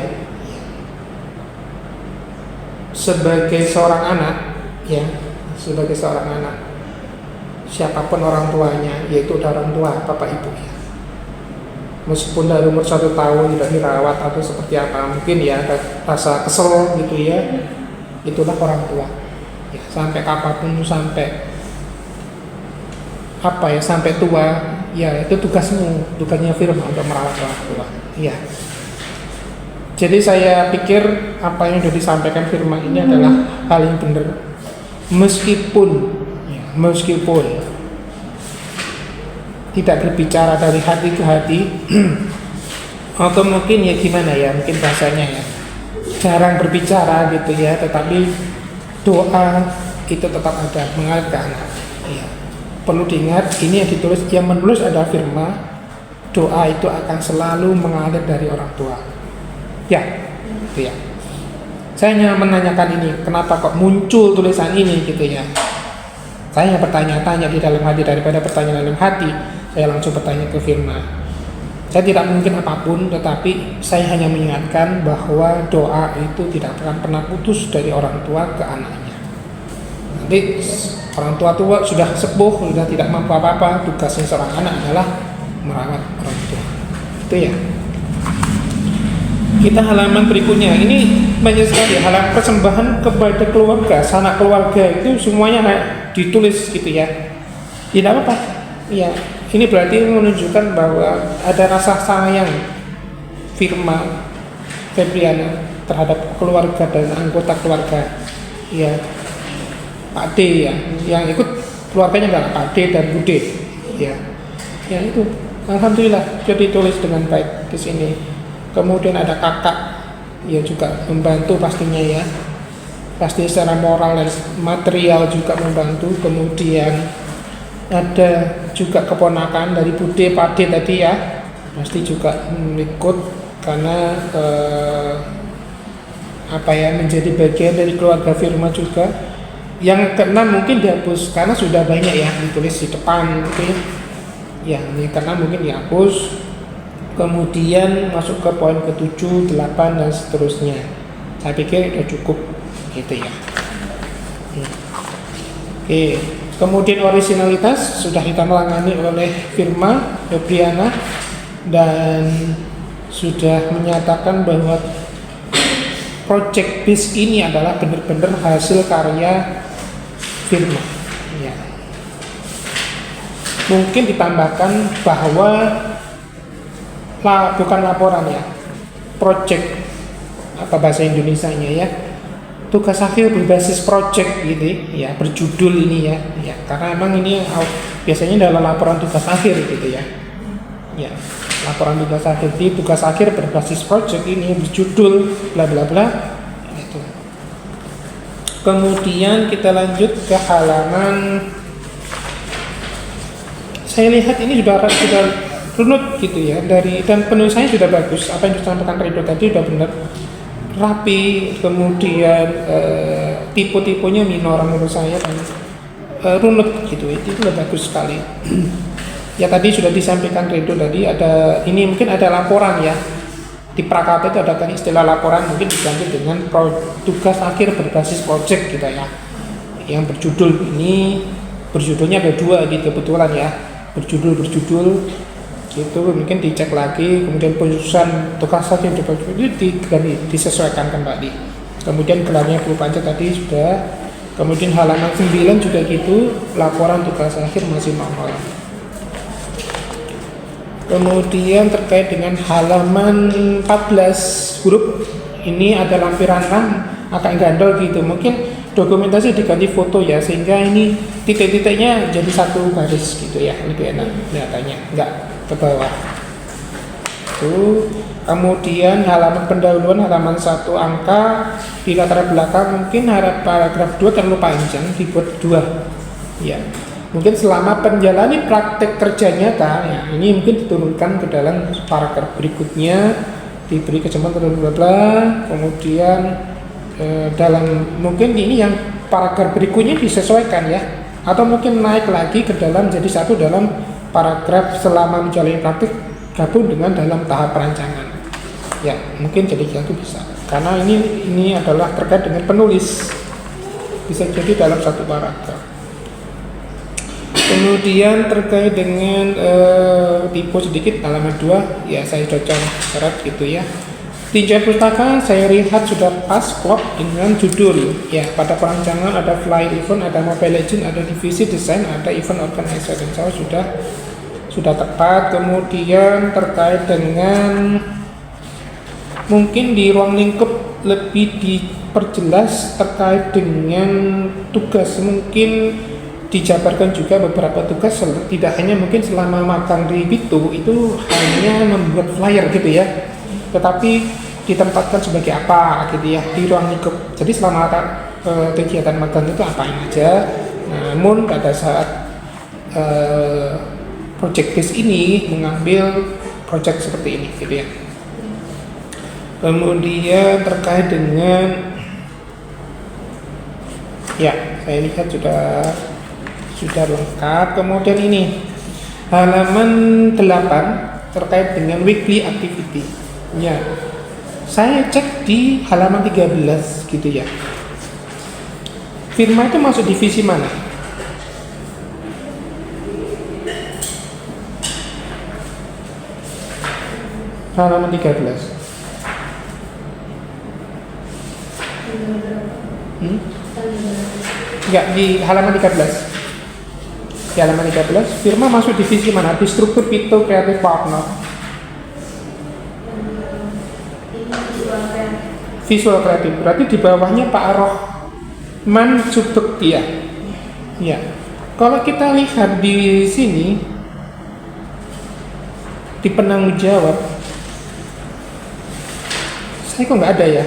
Sebagai seorang anak, ya, sebagai seorang anak, siapapun orang tuanya, yaitu orang tua, bapak ibu ya. Meskipun dari umur 1 tahun tidak dirawat atau seperti apa, mungkin ya ada rasa kesel gitu ya, itulah orang tua ya, sampai kapanpun, sampai apa ya, sampai tua ya, itu tugasmu, tugasnya Firman untuk merawat orang tua ya. Jadi saya pikir apa yang sudah disampaikan Firman ini adalah hal yang benar, meskipun tidak berbicara dari hati ke hati atau mungkin ya gimana ya, mungkin bahasanya ya jarang berbicara gitu ya, tetapi doa itu tetap ada mengalir ke anak. Ya. Perlu diingat, ini yang ditulis, yang menulis adalah Firma. Doa itu akan selalu mengalir dari orang tua. Ya, itu ya. Saya hanya menanyakan ini, kenapa kok muncul tulisan ini gitu ya. Saya bertanya-tanya di dalam hati daripada bertanya dalam hati, saya langsung bertanya ke Firma. Saya tidak mungkin apapun, tetapi saya hanya mengingatkan bahwa doa itu tidak akan pernah putus dari orang tua ke anaknya. Nanti orang tua sudah sepuh, sudah tidak mampu apa-apa, tugasnya seorang anak adalah merawat orang tua. Itu ya. Kita halaman berikutnya, ini banyak sekali halaman persembahan kepada keluarga, sanak keluarga itu semuanya ditulis gitu ya. Tidak apa-apa. Ya, ini berarti menunjukkan bahwa ada rasa sayang Firma Febriana terhadap keluarga dan anggota keluarga. Ya, Pak D ya, yang ikut keluarganya adalah Pak D dan Bude. Ya, ya itu. Alhamdulillah sudah ditulis dengan baik di sini. Kemudian ada kakak, ya juga membantu pastinya ya. Pasti secara moral dan material juga membantu. Kemudian ada juga keponakan dari Bude, Pak D tadi ya, pasti juga ikut karena menjadi bagian dari keluarga Firma juga. Yang keenam mungkin dihapus karena sudah banyak ya ditulis di depan gitu ya. Ya, ini karena mungkin dihapus. Kemudian masuk ke poin ke-7, 8 dan seterusnya. Saya pikir itu cukup gitu ya. Oke. Kemudian originalitas sudah ditangani oleh Firma Febriana dan sudah menyatakan bahwa project BIS ini adalah benar-benar hasil karya Firma. Ya. Mungkin ditambahkan bahwa bukan laporan ya, project apa bahasa Indonesianya ya, tugas akhir berbasis project gitu ya, berjudul ini ya, karena emang ini biasanya dalam laporan tugas akhir gitu ya, laporan tugas akhir, di tugas akhir berbasis project ini berjudul bla bla bla itu. Kemudian kita lanjut ke halaman, saya lihat ini sudah runut gitu ya, dan penulisannya sudah bagus. Apa yang disampaikan Ridho tadi sudah benar, rapi. Kemudian tipe-tipenya minor menurut saya dan runut gitu, itu sudah bagus sekali. Ya tadi sudah disampaikan Ridho tadi, ada ini mungkin ada laporan ya di Prakata itu ada kan istilah laporan, mungkin diganti dengan tugas akhir berbasis project gitu ya, yang berjudul ini, berjudulnya ada 2 gitu kebetulan ya, berjudul gitu, mungkin dicek lagi. Kemudian penyusunan tugas akhir itu disesuaikan kembali. Kemudian gelarnya perlu panjang tadi sudah. Kemudian halaman 9 juga gitu, laporan tugas akhir masih normal. Kemudian terkait dengan halaman 14 huruf ini ada lampiran 6 agak gandol gitu, mungkin dokumentasi diganti foto ya, sehingga ini titik-titiknya jadi satu garis gitu ya, lebih enak kelihatannya, enggak ke bawah. Kemudian halaman pendahuluan halaman 1 angka di latar belakang, mungkin paragraf 2 terlalu panjang, dibuat 2 ya. Mungkin selama penjalani praktek kerja nyata ya, ini mungkin diturunkan ke dalam paragraf berikutnya, diberi kesempatan bla bla. Kemudian dalam mungkin ini yang paragraf berikutnya disesuaikan ya, atau mungkin naik lagi ke dalam jadi satu dalam paragraf selama menjalani praktik gabung dengan dalam tahap perancangan ya, mungkin jadi satu bisa, karena ini adalah terkait dengan penulis, bisa jadi dalam satu paragraf. Kemudian terkait dengan tipe sedikit halaman 2 ya, saya cocok syarat gitu ya. Tinjauan pustaka saya lihat sudah pas klop dengan judul ya. Pada perancangan ada fly event, ada Mobile Legends, ada divisi desain, ada event organizer, dan saya sudah tepat. Kemudian terkait dengan mungkin di ruang lingkup lebih diperjelas terkait dengan tugas, mungkin dijabarkan juga beberapa tugas, tidak hanya mungkin selama magang di Bitu itu hanya membuat flyer gitu ya, tetapi ditempatkan sebagai apa gitu ya di ruang lingkup. Jadi selama kegiatan magang itu apain aja. Namun pada saat project base ini mengambil project seperti ini gitu ya. Kemudian terkait dengan ya, saya lihat sudah lengkap. Kemudian ini halaman 8 terkait dengan weekly activity. Ya, saya cek di halaman 13 gitu ya. Firma itu masuk divisi mana? Halaman 13. Enggak, di halaman 13. Di halaman 13, firma masuk divisi mana? Di struktur Pito Creative Partner. Visual Kreatif. Berarti di bawahnya Pak Rohman Subektia. Ya. Kalau kita lihat di sini di penanggung jawab, saya kok nggak ada ya.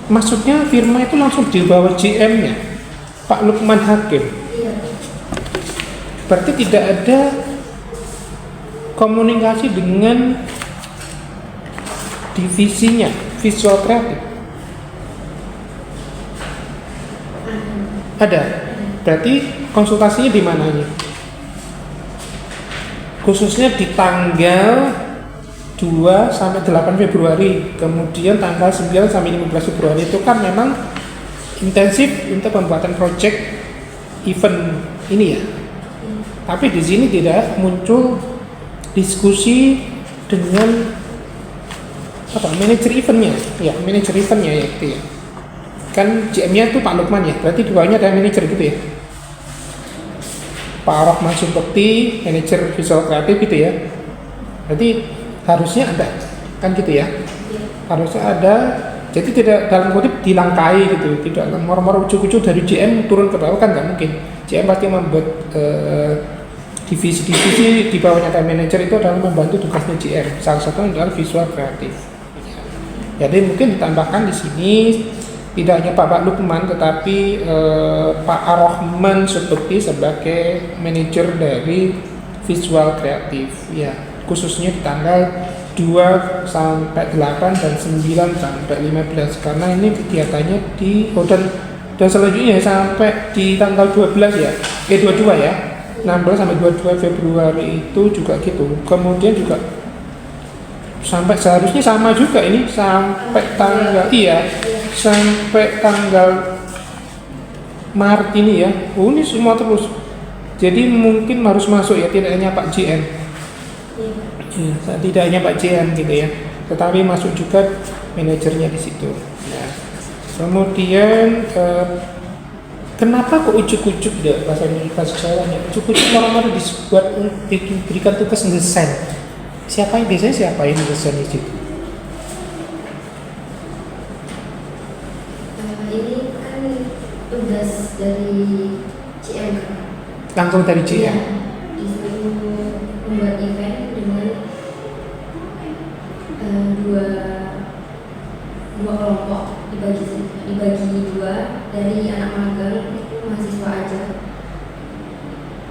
Maksudnya firma itu langsung di bawah GM-nya, Pak Lukman Hakim. Berarti tidak ada komunikasi dengan divisinya, visual kreatif. Ada. Berarti konsultasinya di mananya? Khususnya di tanggal 2 sampai 8 Februari, kemudian tanggal 9 sampai 15 Februari itu kan memang intensif untuk pembuatan project event ini ya. Tapi di sini tidak muncul diskusi dengan manajer eventnya, ya manajer eventnya ya gitu ya. Kan GM-nya itu Pak Lukman ya, berarti di bawahnya ada manajer gitu ya. Pak Rohman Subekti, manajer visual kreatif gitu ya. Berarti harusnya ada, kan gitu ya. Harusnya ada, jadi tidak dalam kutip dilangkai gitu, tidak moro-moro ujuk-ujuk dari GM turun ke bawah kan nggak mungkin. GM pasti membuat divisi-divisi di bawahnya time manager itu adalah membantu tugasnya GM. Salah satu adalah visual kreatif. Jadi mungkin ditambahkan di sini tidak hanya Pak Lukman tetapi Pak Rohman Subekti sebagai manajer dari visual kreatif ya, khususnya di tanggal 2 sampai 8 dan 9 sampai 15 karena ini kegiatannya dan selanjutnya sampai di tanggal 12 ya 22 ya 16 sampai 22 Februari itu juga gitu. Kemudian juga sampai seharusnya sama juga ini sampai tanggal sampai tanggal Maret ini ya. Ini semua terus. Jadi mungkin harus masuk ya, tidak hanya Pak GM. Ya, tidak hanya Pak GM gitu ya, tetapi masuk juga manajernya di situ. Ya. Kemudian kenapa kok ujuk-ujuk deh bahasa Jawanya? Ujuk-ujuk orang-orang diberikan tugas ngedesain. Biasanya siapa yang ngedesain di situ? Ini kan tugas dari GM kan? Langsung dari GM. Ya, disuruh membuat event dengan dua kelompok dibagi dua dari anak magang itu mahasiswa aja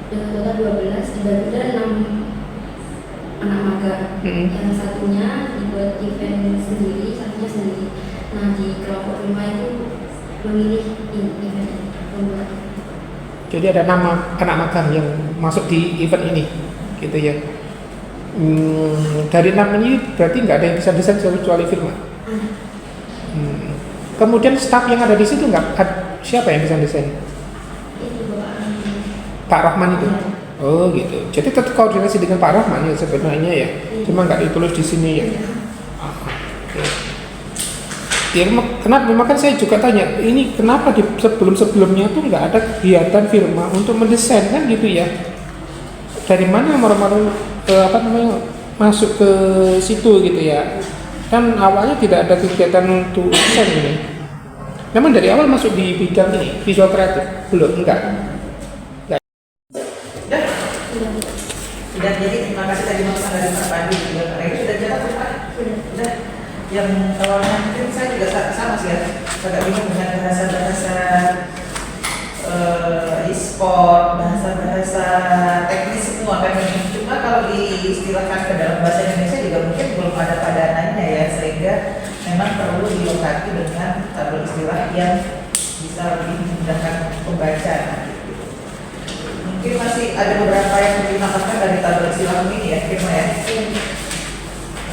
dengan total 12 dibagi dari 6 anak magang. Yang satunya dibuat event sendiri, satunya sendiri. Nah di kelompok 5 itu memilih event membuat. Jadi ada nama anak magang yang masuk di event ini, gitu ya. Dari 6 ini berarti nggak ada yang bisa desain kecuali firma. Kemudian staf yang ada di situ siapa yang bisa desain? Pak Rohman itu. Oh gitu. Jadi tetap koordinasi dengan Pak Rohman ya sebenarnya ya. Cuma nggak ditulis di sini ya. Ya, kenapa? Makanya saya juga tanya, ini kenapa di sebelum-sebelumnya tuh nggak ada kegiatan firma untuk mendesain kan gitu ya? Dari mana moro-moro masuk ke situ gitu ya? Kan awalnya tidak ada kegiatan untuk desain ini. Memang dari awal masuk di bidang ini visual kreatif belum? Enggak. Sudah, jadi terima kasih tadi masukan dari Pak Pandi juga. Ini sudah jalan Pak? Sudah. Yang kalau mungkin saya juga sama sih ya. agak bingung dengan bahasa-bahasa e-sport, bahasa-bahasa teknis semua kan ini. Cuma kalau diistilahkan ke dalam bahasa Indonesia juga mungkin belum ada padanannya ya, sehingga memang perlu dilengkapi dengan tabel istilah yang bisa lebih memudahkan pembaca. Mungkin masih ada beberapa yang dimakamkan dari tabel istilah ini ya, Firma ya.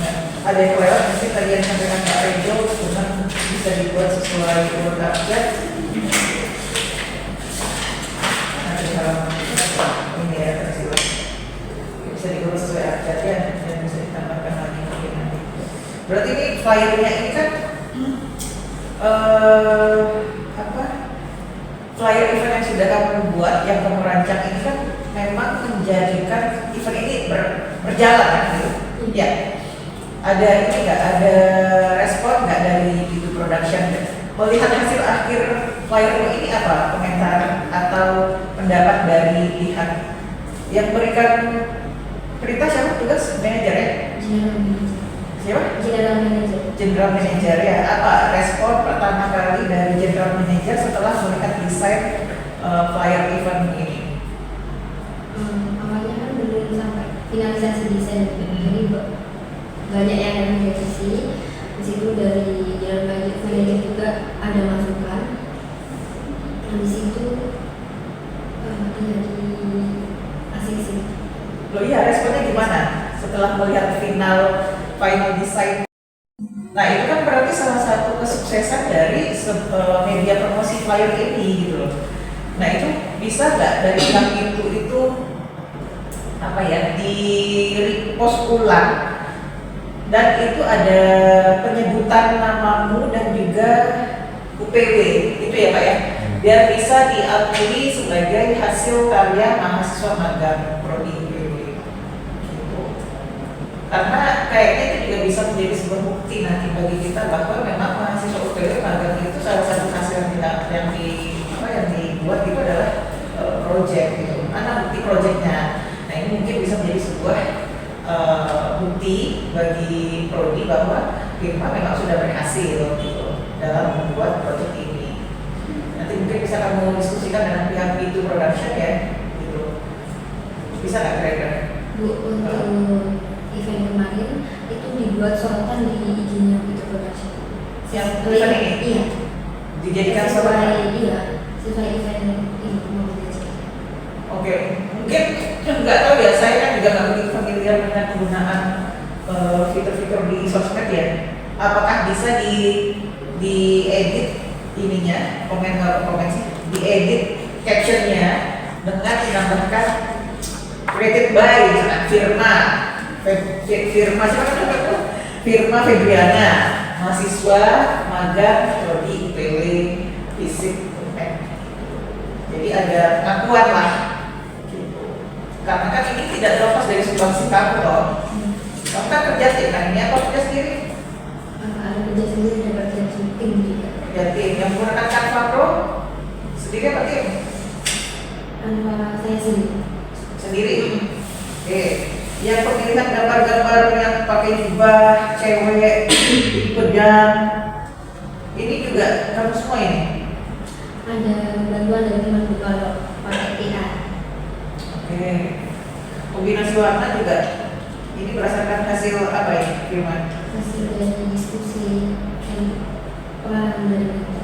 Nah, ada yang lewat, mungkin tadi yang sampaikan Pak Rejo, cuman bisa dibuat sesuai urut abjad. Ini ya tersilah bisa diurut sesuai abjadnya dan bisa ditambahkan lagi mungkin nanti. Berarti ini flyernya ini kan flyer event yang sudah kamu buat, yang kamu rancang ini kan memang menjadikan event ini berjalan kan gitu. Ya. Ada ini nggak, ada respon nggak dari itu production? Melihat hasil akhir flyermu ini apa komentar atau pendapat dari pihak yang berikan perintah? Siapa tugas manajer ya? Siapa? General manager ya. Apa respon pertama kali dari general manager setelah melihat desain flyer event ini? Awalnya kan belum sampai finalisasi desain, jadi banyak yang ada merevisi. Di situ dari general manager juga ada masukan. Habis itu jadi asik sih. Loh iya, responnya gimana setelah melihat final design? Nah itu kan berarti salah satu kesuksesan dari media promosi flyer ini gitu loh. Nah itu bisa nggak dari pihak itu apa ya, di repost ulang dan itu ada penyebutan namamu dan juga UPW itu ya Pak ya, biar bisa diakui sebagai hasil karya mahasiswa magang prodi UPW gitu. Karena kayaknya itu juga bisa menjadi sebuah bukti nanti bagi kita bahwa memang mahasiswa UPW magang itu salah satu hasil yang dibuat itu adalah project gitu. Mana bukti projectnya? Nah ini mungkin bisa menjadi sebuah bukti bagi prodi bahwa firma memang sudah berhasil gitu dalam membuat proyek ini. Nanti mungkin bisa kamu diskusikan dengan pihak B2 Production ya, gitu. Bisa nggak kira-kira? Bu, untuk event kemarin itu dibuat sorotan di IG-nya B2 Production. Yang event ini? Iya. Dijadikan sorotan? Iya, sesuai event ini mau belajar. Oke, mungkin nggak tahu ya, saya kan juga nggak begitu familiar dengan penggunaan fitur-fitur di sosmed ya. Apakah bisa diedit ininya, diedit captionnya dengan menambahkan created by firma siapa namanya? Firma Febriana, mahasiswa magang prodi IPW Fisik UNED. Jadi ada pengakuan lah. Karena kan ini tidak terlepas dari sumbangsi kamu loh. Kamu kan kerja tim, kan ini apa kerja sendiri? Ada kerja sendiri dan kerja tim juga. Kerja tim, yang menggunakan Canva Pro sendiri apa tim? Antara saya sendiri. Sendiri. Oke. Yang pemilihan gambar-gambar yang pakai jubah, cewek, pedang, ini juga kamu semua ini? Ada bantuan dari temanku kalau pakai TA. Oke. Kombinasi warna juga ini berdasarkan hasil apa ini, Firman? Hasil dari diskusi dan pengalaman dari mereka.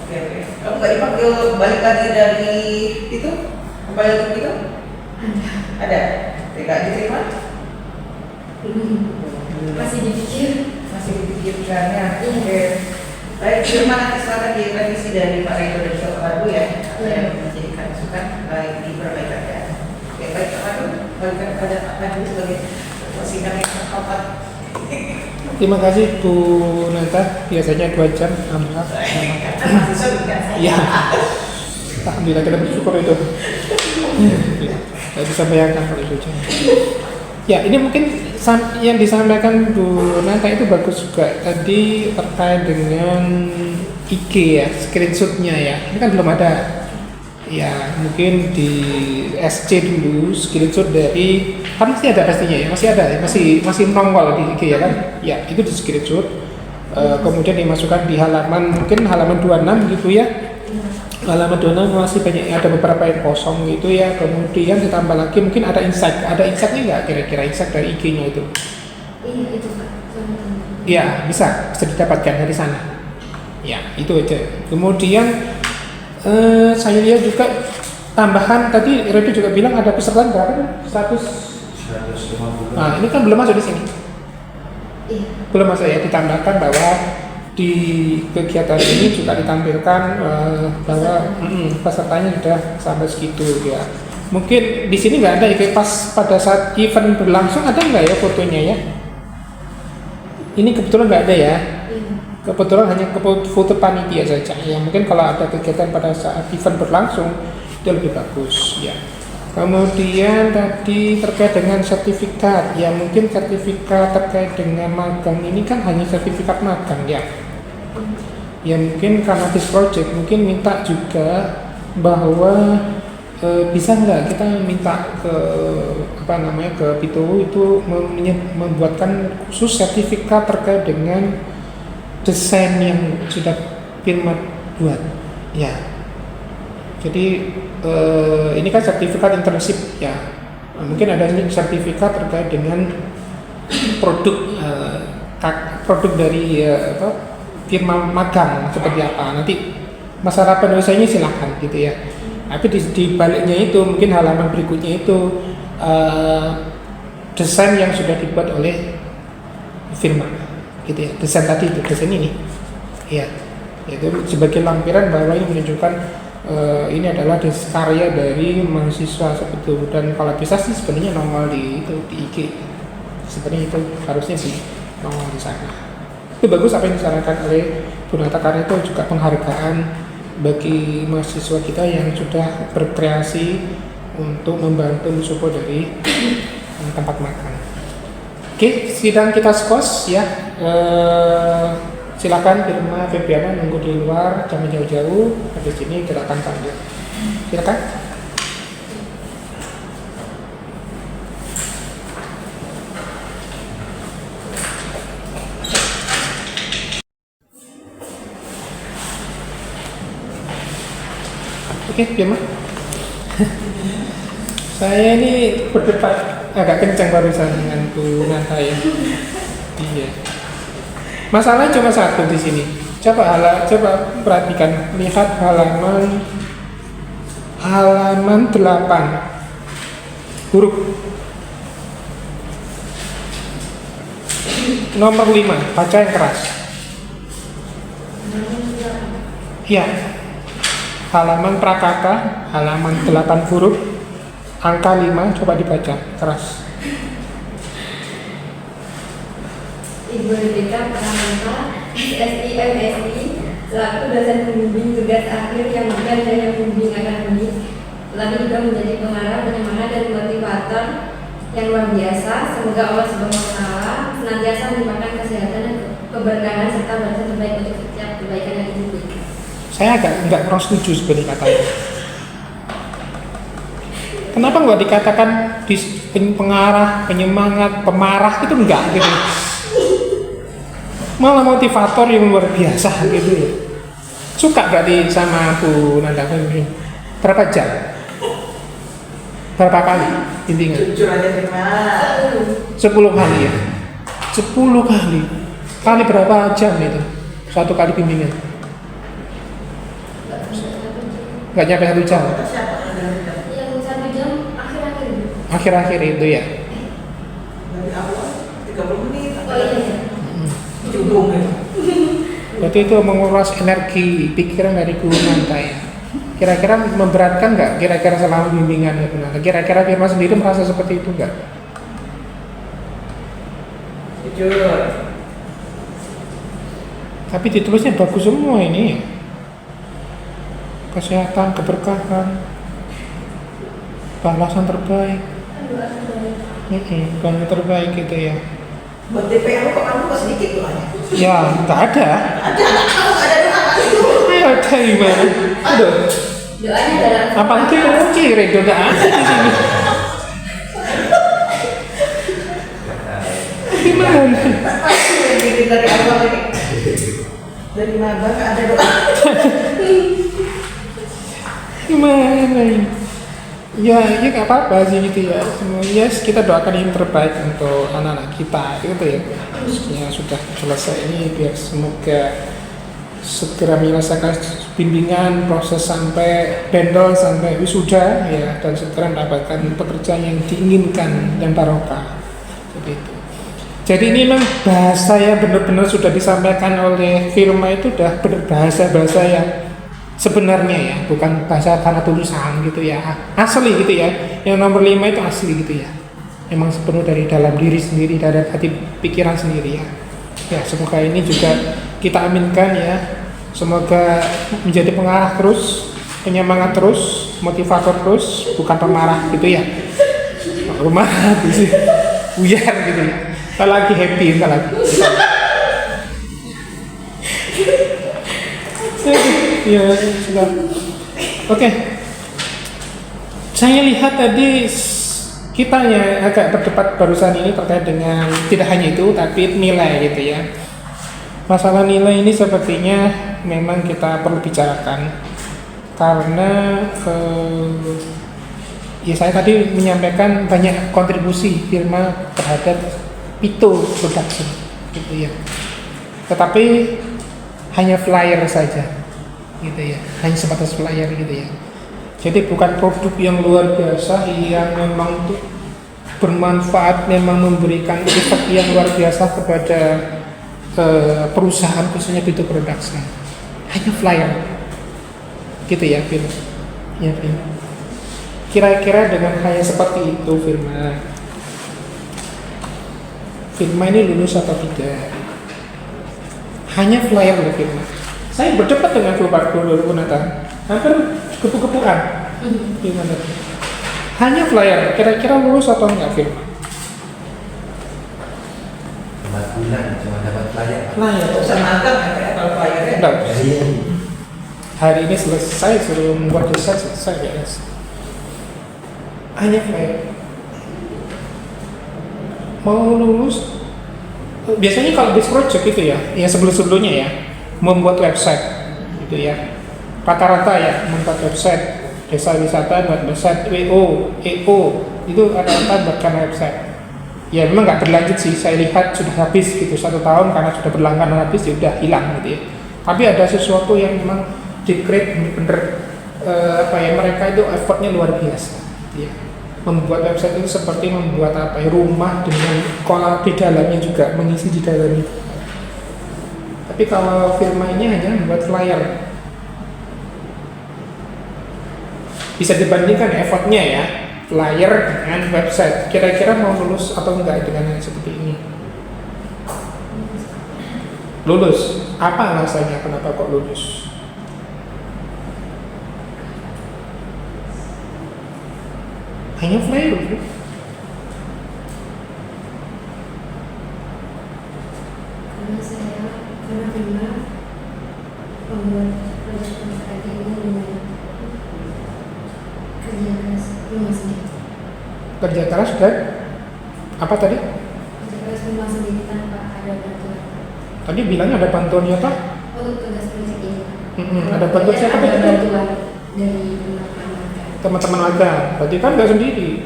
Oke. Kamu nggak dipanggil balik lagi dari itu? Kembali ke itu? Ada. Tidak diterima? Masih dipikir. Masih dipikirkannya. Oke. Baik, Firman, nanti silakan direvisi dari Pak Redo dan Syok Rabu ya. Yang menjadikan masukan baik di perbaikan ya. Oke, baik Pak Rabu, balikan kepada Pak Rabu sebagai sidang yang terhormat. Terima kasih Bu Nata, biasanya 2 jam alhamdulillah. Mahasiswa bukan saya. Iya. Alhamdulillah kita bersyukur itu. Saya bisa bayangkan kalau itu jam. Ya, ini mungkin yang disampaikan Bu Nata itu bagus juga tadi terkait dengan IG ya, screenshotnya ya. Ini kan belum ada. Ya, mungkin di SC dulu screenshot dari kan masih ada pastinya ya, masih ada ya, masih menongol di IG ya kan. Ya, itu di screenshot. kemudian dimasukkan di halaman mungkin halaman 26 gitu ya. Halaman 26 masih banyak, ada beberapa yang kosong gitu ya. Kemudian ditambah lagi mungkin ada insightnya nggak kira-kira insight dari IG-nya itu? Iya itu Pak. Iya, bisa didapatkan dari sana. Ya, itu aja. Kemudian saya lihat juga tambahan tadi Redo juga bilang ada peserta berapa? 150. Nah, ini kan belum masuk di sini. Iya. Belum masuk ya, ditambahkan bahwa di kegiatan ini juga ditampilkan bahwa pesertanya sudah sampai segitu ya. Mungkin di sini nggak ada ya, kayak pas pada saat event berlangsung ada nggak ya fotonya ya? Ini kebetulan nggak ada ya. Kebetulan hanya foto panitia saja ya. Mungkin kalau ada kegiatan pada saat event berlangsung itu lebih bagus ya. Kemudian tadi terkait dengan sertifikat ya, mungkin sertifikat terkait dengan magang ini kan hanya sertifikat magang ya. Ya mungkin karena this project mungkin minta juga bahwa bisa nggak kita minta ke ke PITU itu membuatkan khusus sertifikat terkait dengan desain yang sudah firma buat ya. Jadi ini kan sertifikat internship ya. Mungkin ada sertifikat terkait dengan produk dari firma magang seperti apa. Nanti masalah penulisannya silakan gitu ya. Tapi di baliknya itu mungkin halaman berikutnya itu desain yang sudah dibuat oleh firma gitu ya. Desain tadi itu, desain ini. Ya. Itu sebagai lampiran bahwa ini menunjukkan ini adalah karya dari mahasiswa seperti itu. Dan kalau bisa sih sebenarnya nongol di IG. Sebenarnya itu harusnya sih nongol di sana. Itu bagus apa yang disarankan oleh Bu Nata, karena itu juga penghargaan bagi mahasiswa kita yang sudah berkreasi untuk membantu mensupport dari tempat makan. Oke, sidang kita skos ya. Silakan Firma Febriana nunggu di luar, jangan jauh-jauh. Habis ini kita akan lanjut. Silakan. Oke, Firma. Saya ini berdebat agak kencang barusan dengan Bu Nata ya. Iya. Masalahnya cuma satu di sini. Coba perhatikan, lihat halaman 8 huruf nomor 5, baca yang keras. Iya. Halaman prakata, halaman 8 huruf, angka 5, coba dibaca keras. Ibu Rebecca Pranata, SSI MSI, selaku dosen pembimbing tugas akhir yang bukan hanya pembimbing akademis, tetapi juga menjadi pengarah, penyemangat dan motivator yang luar biasa. Semoga Allah Subhanahu wa Ta'ala senantiasa melimpahkan kesehatan dan keberkahan serta balasan terbaik untuk setiap kebaikan yang diberikan. Saya nggak kurang setuju sebenarnya katanya. Kenapa nggak dikatakan pengarah, penyemangat, pemarah itu enggak gitu? Malah motivator yang luar biasa gitu ya. Suka berarti sama Bu Nanda ini? Berapa jam? Berapa kali bimbingan? Jujur aja Firma. 10 kali ya? 10 kali. Kali berapa jam itu? Satu kali bimbingan? Nggak nyampe 1 jam? Yang 1 jam akhir-akhir. Akhir-akhir itu ya? Dari awal 30 menit. Oh iya. Judung ya. Berarti itu menguras energi pikiran dari guru Nanta ya. Kira-kira memberatkan nggak? Kira-kira selama bimbingan ya Bu Nanta? Kira-kira Firma sendiri merasa seperti itu nggak? Jujur. Tapi ditulisnya bagus semua ini. Kesehatan, keberkahan, balasan terbaik, balasan terbaik gitu ya. Buat DPR kok kamu kok sedikit doanya? Ya, nggak ada. Ada doa itu. Ada gimana? Aduh, Doanya dalam apa itu yang oke? Redo nggak ada di sini. Gimana? Pasti yang bikin dari awal ini. Dari maba nggak ada doa. Gimana ini? Ya nggak apa-apa sih gitu ya. Semuanya kita doakan yang terbaik untuk anak-anak kita gitu ya. Yang sudah selesai ini biar semoga segera menyelesaikan bimbingan proses sampai bendol sampai wisuda ya, dan segera mendapatkan pekerjaan yang diinginkan dan barokah. Seperti itu. Jadi ini memang bahasa yang benar-benar sudah disampaikan oleh Firma itu udah bahasa-bahasa yang sebenarnya ya, bukan bahasa karena tulisan gitu ya, asli gitu ya. Yang nomor 5 itu asli gitu ya, memang sepenuh dari dalam diri sendiri, dari hati pikiran sendiri ya. Ya semoga ini juga kita aminkan ya, semoga menjadi pengarah terus, penyemangat terus, motivator terus, bukan pemarah gitu ya. Rumah sih buyar gitu ya. Kita lagi happy, kita lagi. Ya, sudah. Oke. Saya lihat tadi kita ya agak berdebat barusan ini terkait dengan tidak hanya itu tapi nilai gitu ya. Masalah nilai ini sepertinya memang kita perlu bicarakan karena ya saya tadi menyampaikan banyak kontribusi Firma terhadap Pito Production gitu ya. Tetapi hanya flyer saja gitu ya, hanya sebatas flyer gitu ya. Jadi bukan produk yang luar biasa yang memang bermanfaat, memang memberikan efek yang luar biasa kepada perusahaan khususnya Pito Production. Hanya flyer gitu ya, Firma. Ya, Firma. Kira-kira dengan hanya seperti itu Firma ini lulus atau tidak? Hanya flyer loh Firma. Saya berdebat dengan Guru Nathan, hampir kepu-kepuan. Gimana? Hanya flyer, kira-kira lulus atau enggak Firma? 4 bulan cuma dapat flyer. Flyer. Usah magang ya kalau flyernya. Enggak. Iya. Hari ini selesai, suruh membuat desain selesai beres. Hanya flyer. Mau lulus, biasanya kalau base project itu ya, yang sebelum-sebelumnya ya, membuat website gitu ya. Rata-rata ya membuat website desa wisata, buat website WO, EO itu rata-rata buatkan website. Ya memang nggak berlanjut sih, saya lihat sudah habis gitu 1 tahun karena sudah berlangganan habis ya udah hilang gitu ya. Tapi ada sesuatu yang memang di-create bener-bener mereka itu effortnya luar biasa gitu ya. Membuat website itu seperti membuat rumah dengan kolam di dalamnya juga, mengisi di dalamnya. Tapi kalau Firma ini hanya membuat flyer. Bisa dibandingkan effortnya ya, flyer dengan website. Kira-kira mau lulus atau enggak dengan yang seperti ini? Lulus. Apa alasannya kenapa kok lulus? Hanya flyer. Karena Firma membuat proyek masyarakat ini dengan kerja keras Firma sendiri. Kerja keras dan apa tadi? Kerja keras Firma sendiri tanpa ada bantuan. Tadi bilangnya ada bantuan ya Pak? Untuk tugas proyek ini. Ada bantuan siapa Ada tadi? bantuan dari Teman-teman magang. Berarti kan nggak sendiri.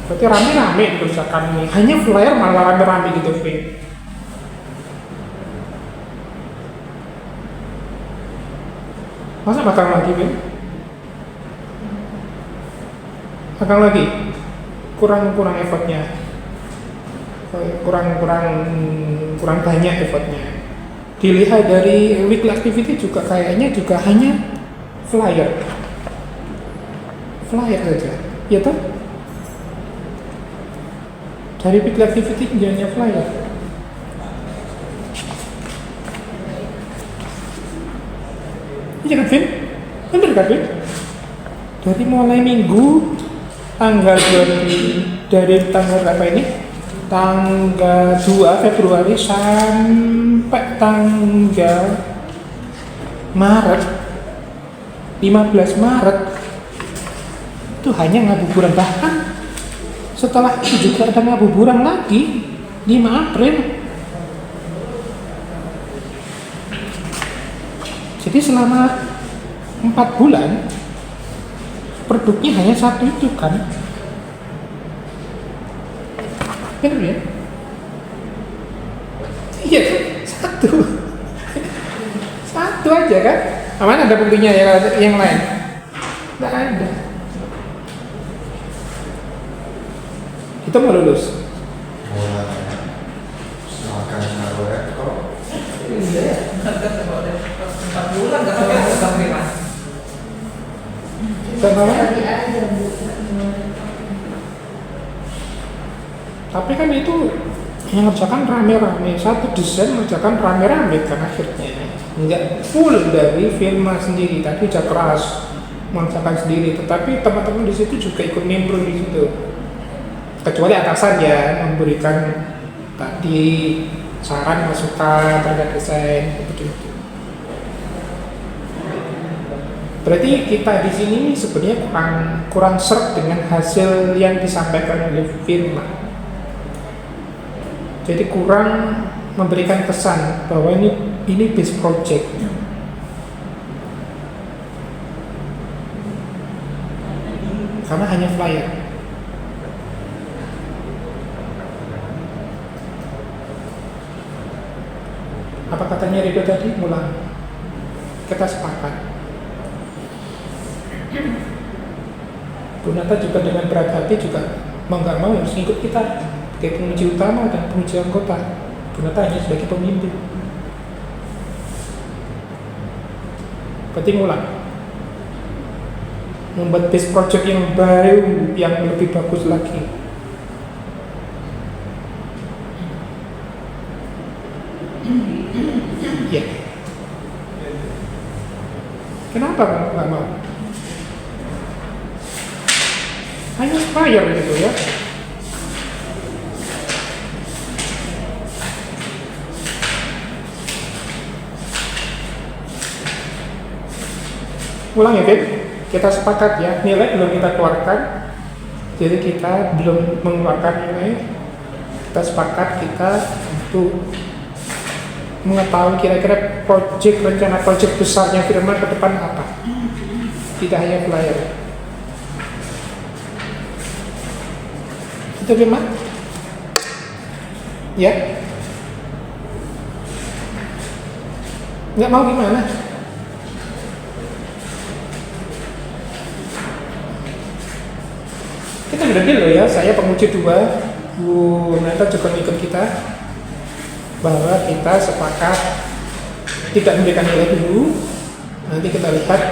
Berarti rame-rame kerusakan ini. Hanya flyer malah rame-rame gitu, Vin. Masa magang lagi, Vin? Magang lagi? Kurang effortnya. Kurang banyak effortnya. Dilihat dari weekly activity juga kayaknya juga hanya flyer saja, ya toh? Dari weekly activity hanya flyer. Iya kan, Vin? Bener kan, Vin? Dari mulai minggu dari tanggal berapa ini? Tanggal 2 Februari sampai tanggal Maret 15 Maret itu hanya ngabuburan, bahkan setelah itu juga ada ngabuburan lagi 5 April. Jadi selama 4 bulan produknya hanya satu itu kan. Benar ya? Iya, satu. Satu aja kan? Mana ada buktinya yang lain? Tidak ada. Itu mau lulus. Silakan taruh rekor. Iya ya, kalau udah 4 bulan nggak pakai Bang Firman. Kenapa? Sekali aja, Bu. Tapi kan itu yang ngerjakan rame-rame, satu desain ngerjakan rame-rame kan akhirnya. Enggak full dari Firma sendiri, tapi udah keras mengerjakan sendiri. Tetapi teman-teman di situ juga ikut nimbrung di situ. Kecuali atasan ya memberikan tadi saran masukan terhadap desain begitu. Berarti kita di sini sebenarnya kurang serp dengan hasil yang disampaikan oleh Firma. Jadi kurang memberikan kesan bahwa ini base project. Karena hanya flyer. Apa katanya Rido tadi? Mulai. Kita sepakat. Bu Nata juga dengan berat hati juga mau nggak mau harus ikut kita sebagai penguji utama dan penguji anggota. Bu Nata hanya sebagai pemimpin. Berarti ngulang. Membuat base project yang baru, yang lebih bagus lagi. Ya. Kenapa nggak mau? Hanya flyer gitu ya. Ulang ya, Beb. Kita sepakat ya, nilai belum kita keluarkan. Jadi kita belum mengeluarkan nilai. Kita sepakat kita untuk mengetahui kira-kira rencana project besarnya Firma ke depan apa. Tidak hanya flyer. Itu Firma? Ya? Nggak mau gimana? Kita udah deal loh ya, saya penguji 2, Bu Nata juga ikut kita, bahwa kita sepakat tidak memberikan nilai dulu. Nanti kita lihat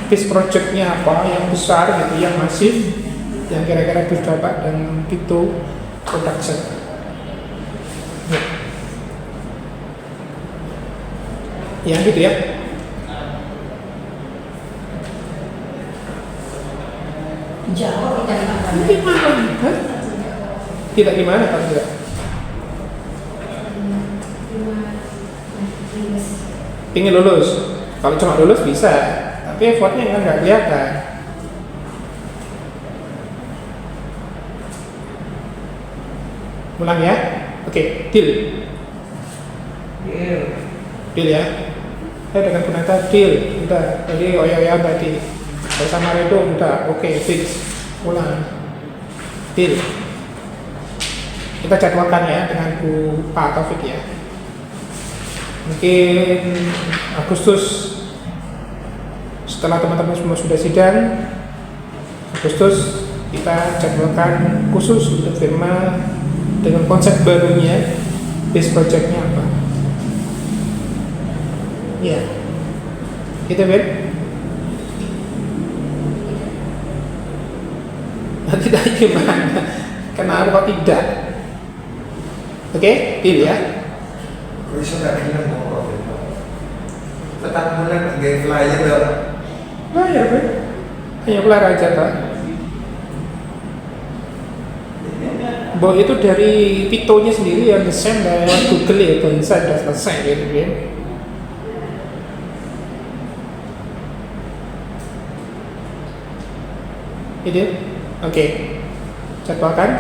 base projectnya apa yang besar gitu, yang masif, yang kira-kira berdampak dan itu production. Ya gitu ya. Jawab kita Gimana? Hah? Tidak gimana Pak? Tidak. Ingin lulus. Kalau cuma lulus bisa, tapi effortnya kan nggak kelihatan. Ulang ya. Oke, deal. Deal ya. Saya dengan penata deal. Udah. Jadi oya-oya tadi. Kalau sama Redo udah. Oke, fix. Ulang. Deal. Kita jadwalkan ya dengan Bu Pak Taufik ya. Mungkin Agustus, setelah teman-teman semua sudah sidang, Agustus kita jadwalkan khusus untuk Firma dengan konsep barunya, base projectnya apa. Ya, gitu Ben. Tidak gimana? Kenapa kok tidak? Oke, deal ya. Kok bisa nggak bilang mau profit? Tetap bulan nggak flyer dong. Nah ya Ben, hanya flyer aja Pak. Bahwa itu dari Pitonya sendiri yang desain lewat Google ya, bisa sudah selesai gitu Ben. Itu, oke. Jadwalkan.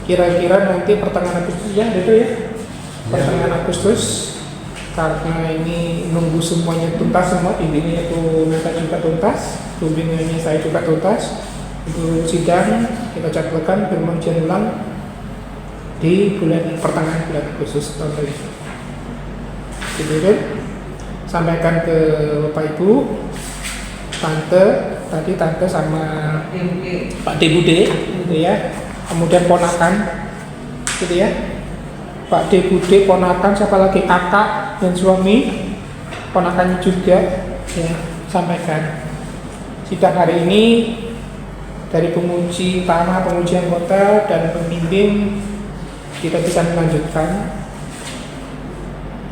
Kira-kira nanti pertengahan Agustus ya, itu ya. Pertengahan Agustus karena ini nunggu semuanya tuntas semua, intinya itu mereka juga tuntas, bimbingannya saya juga tuntas. Untuk sidang kita jadwalkan firman ujian ulang di pertengahan bulan Agustus tahun ini. Gitu, sampaikan ke Bapak Ibu, tadi tante sama Pak D Bude, gitu ya. Kemudian ponakan, gitu ya. Pak D Bude ponakan, siapa lagi, kakak dan suami, ponakannya juga, ya, sampaikan. Sidang hari ini dari penguji utama, penguji anggota dan pembimbing kita bisa melanjutkan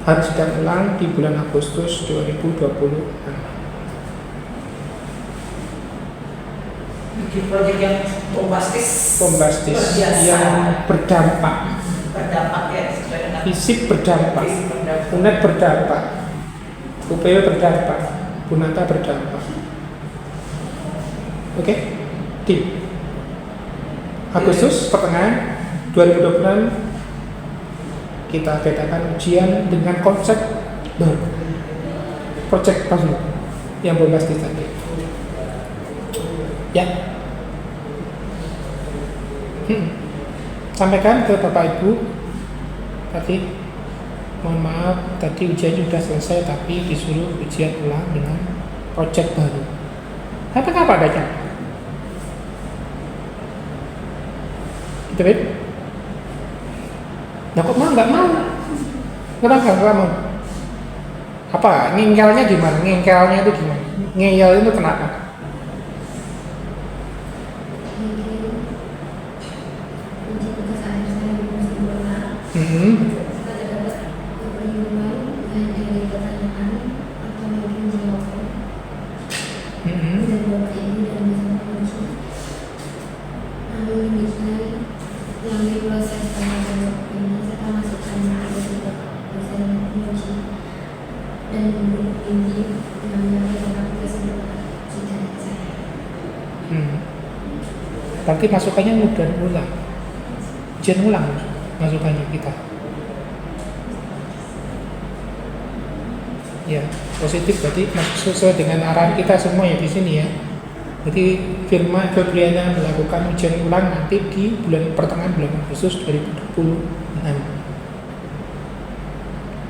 harus sidang ulang di bulan Agustus 2020. Bikin proyek yang bombastis, yang berdampak ya, sesuai dengan fisik berdampak, UNED berdampak, UPW berdampak, Bunata berdampak. Oke, di Agustus pertengahan 2026 kita adakan ujian dengan konsep baru, project baru yang bombastis tadi. Ya, sampaikan ke Bapak Ibu tadi, mohon maaf tadi ujian sudah selesai tapi disuruh ujian ulang dengan project baru. Tapi apa adanya? Gitu, Beb? Nah, kok mau nggak mau? Kenapa nggak mau? Apa? Ngengkelnya gimana? Ngengkelnya itu gimana? Ngeyel itu kenapa? Berarti masukannya mudah ulang, ujian ulang masukannya kita. Ya, positif berarti sesuai dengan arahan kita semua ya di sini ya. Jadi Firma Febriana melakukan ujian ulang nanti di pertengahan bulan Agustus 2026.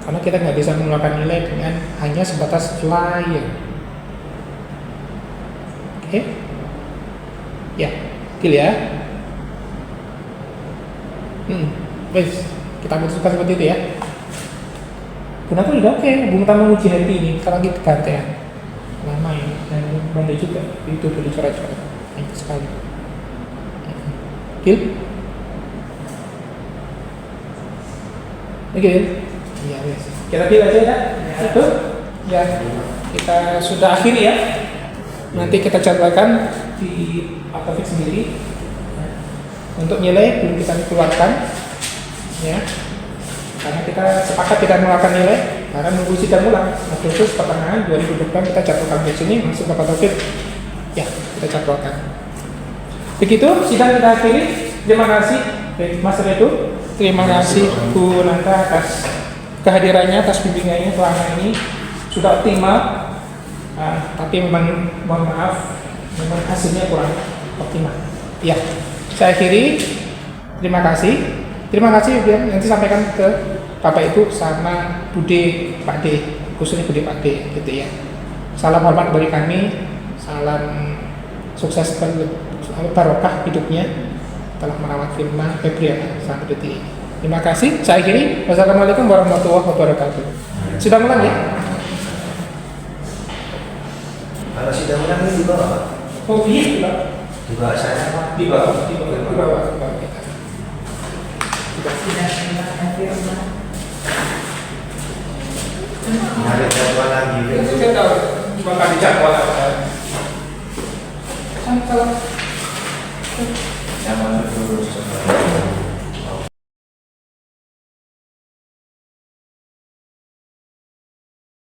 Karena kita nggak bisa mengeluarkan nilai dengan hanya sebatas flyer. Oke? Ya, deal ya. Wes, kita putuskan seperti itu ya. Kenapa juga oke, Bung Tamu uji hari ini, sekarang kita gantian. Lama ya, dan Bang juga itu dulu coret-coret, banyak sekali. Deal? Oke, iya wes. Kita deal aja ya. Itu, ya kita sudah akhiri ya. Nanti kita jadwalkan di Akademik sendiri. Untuk nilai belum kita keluarkan, ya. Karena kita sepakat tidak mengeluarkan nilai, karena menunggu sidang ulang Agustus pertengahan 2020 kita jadwalkan di sini masuk ke Pak Taufik. Ya, kita jadwalkan. Begitu sidang kita akhiri. Terima kasih Mas Redo, terima kasih Bu Nanta atas kehadirannya, atas bimbingannya selama ini sudah optimal. Tapi memang mohon maaf, memang hasilnya kurang optimal. Ya, saya akhiri. Terima kasih. Terima kasih ya, nanti sampaikan ke Bapak Ibu sama Bude Pak D, khususnya Bude Pak D gitu ya. Salam hormat dari kami, salam sukses barokah hidupnya telah merawat Firma Febriana sampai detik ini. Terima kasih. Saya akhiri. Wassalamualaikum warahmatullahi wabarakatuh. Sudah mulai ya? Kalau sidang ulang ini di bawah, Oh iya, di bawah saya apa? di bawah kita. Ada jadwal lagi. Saya tahu bakal dijadwal apa. Kalau Sama terus.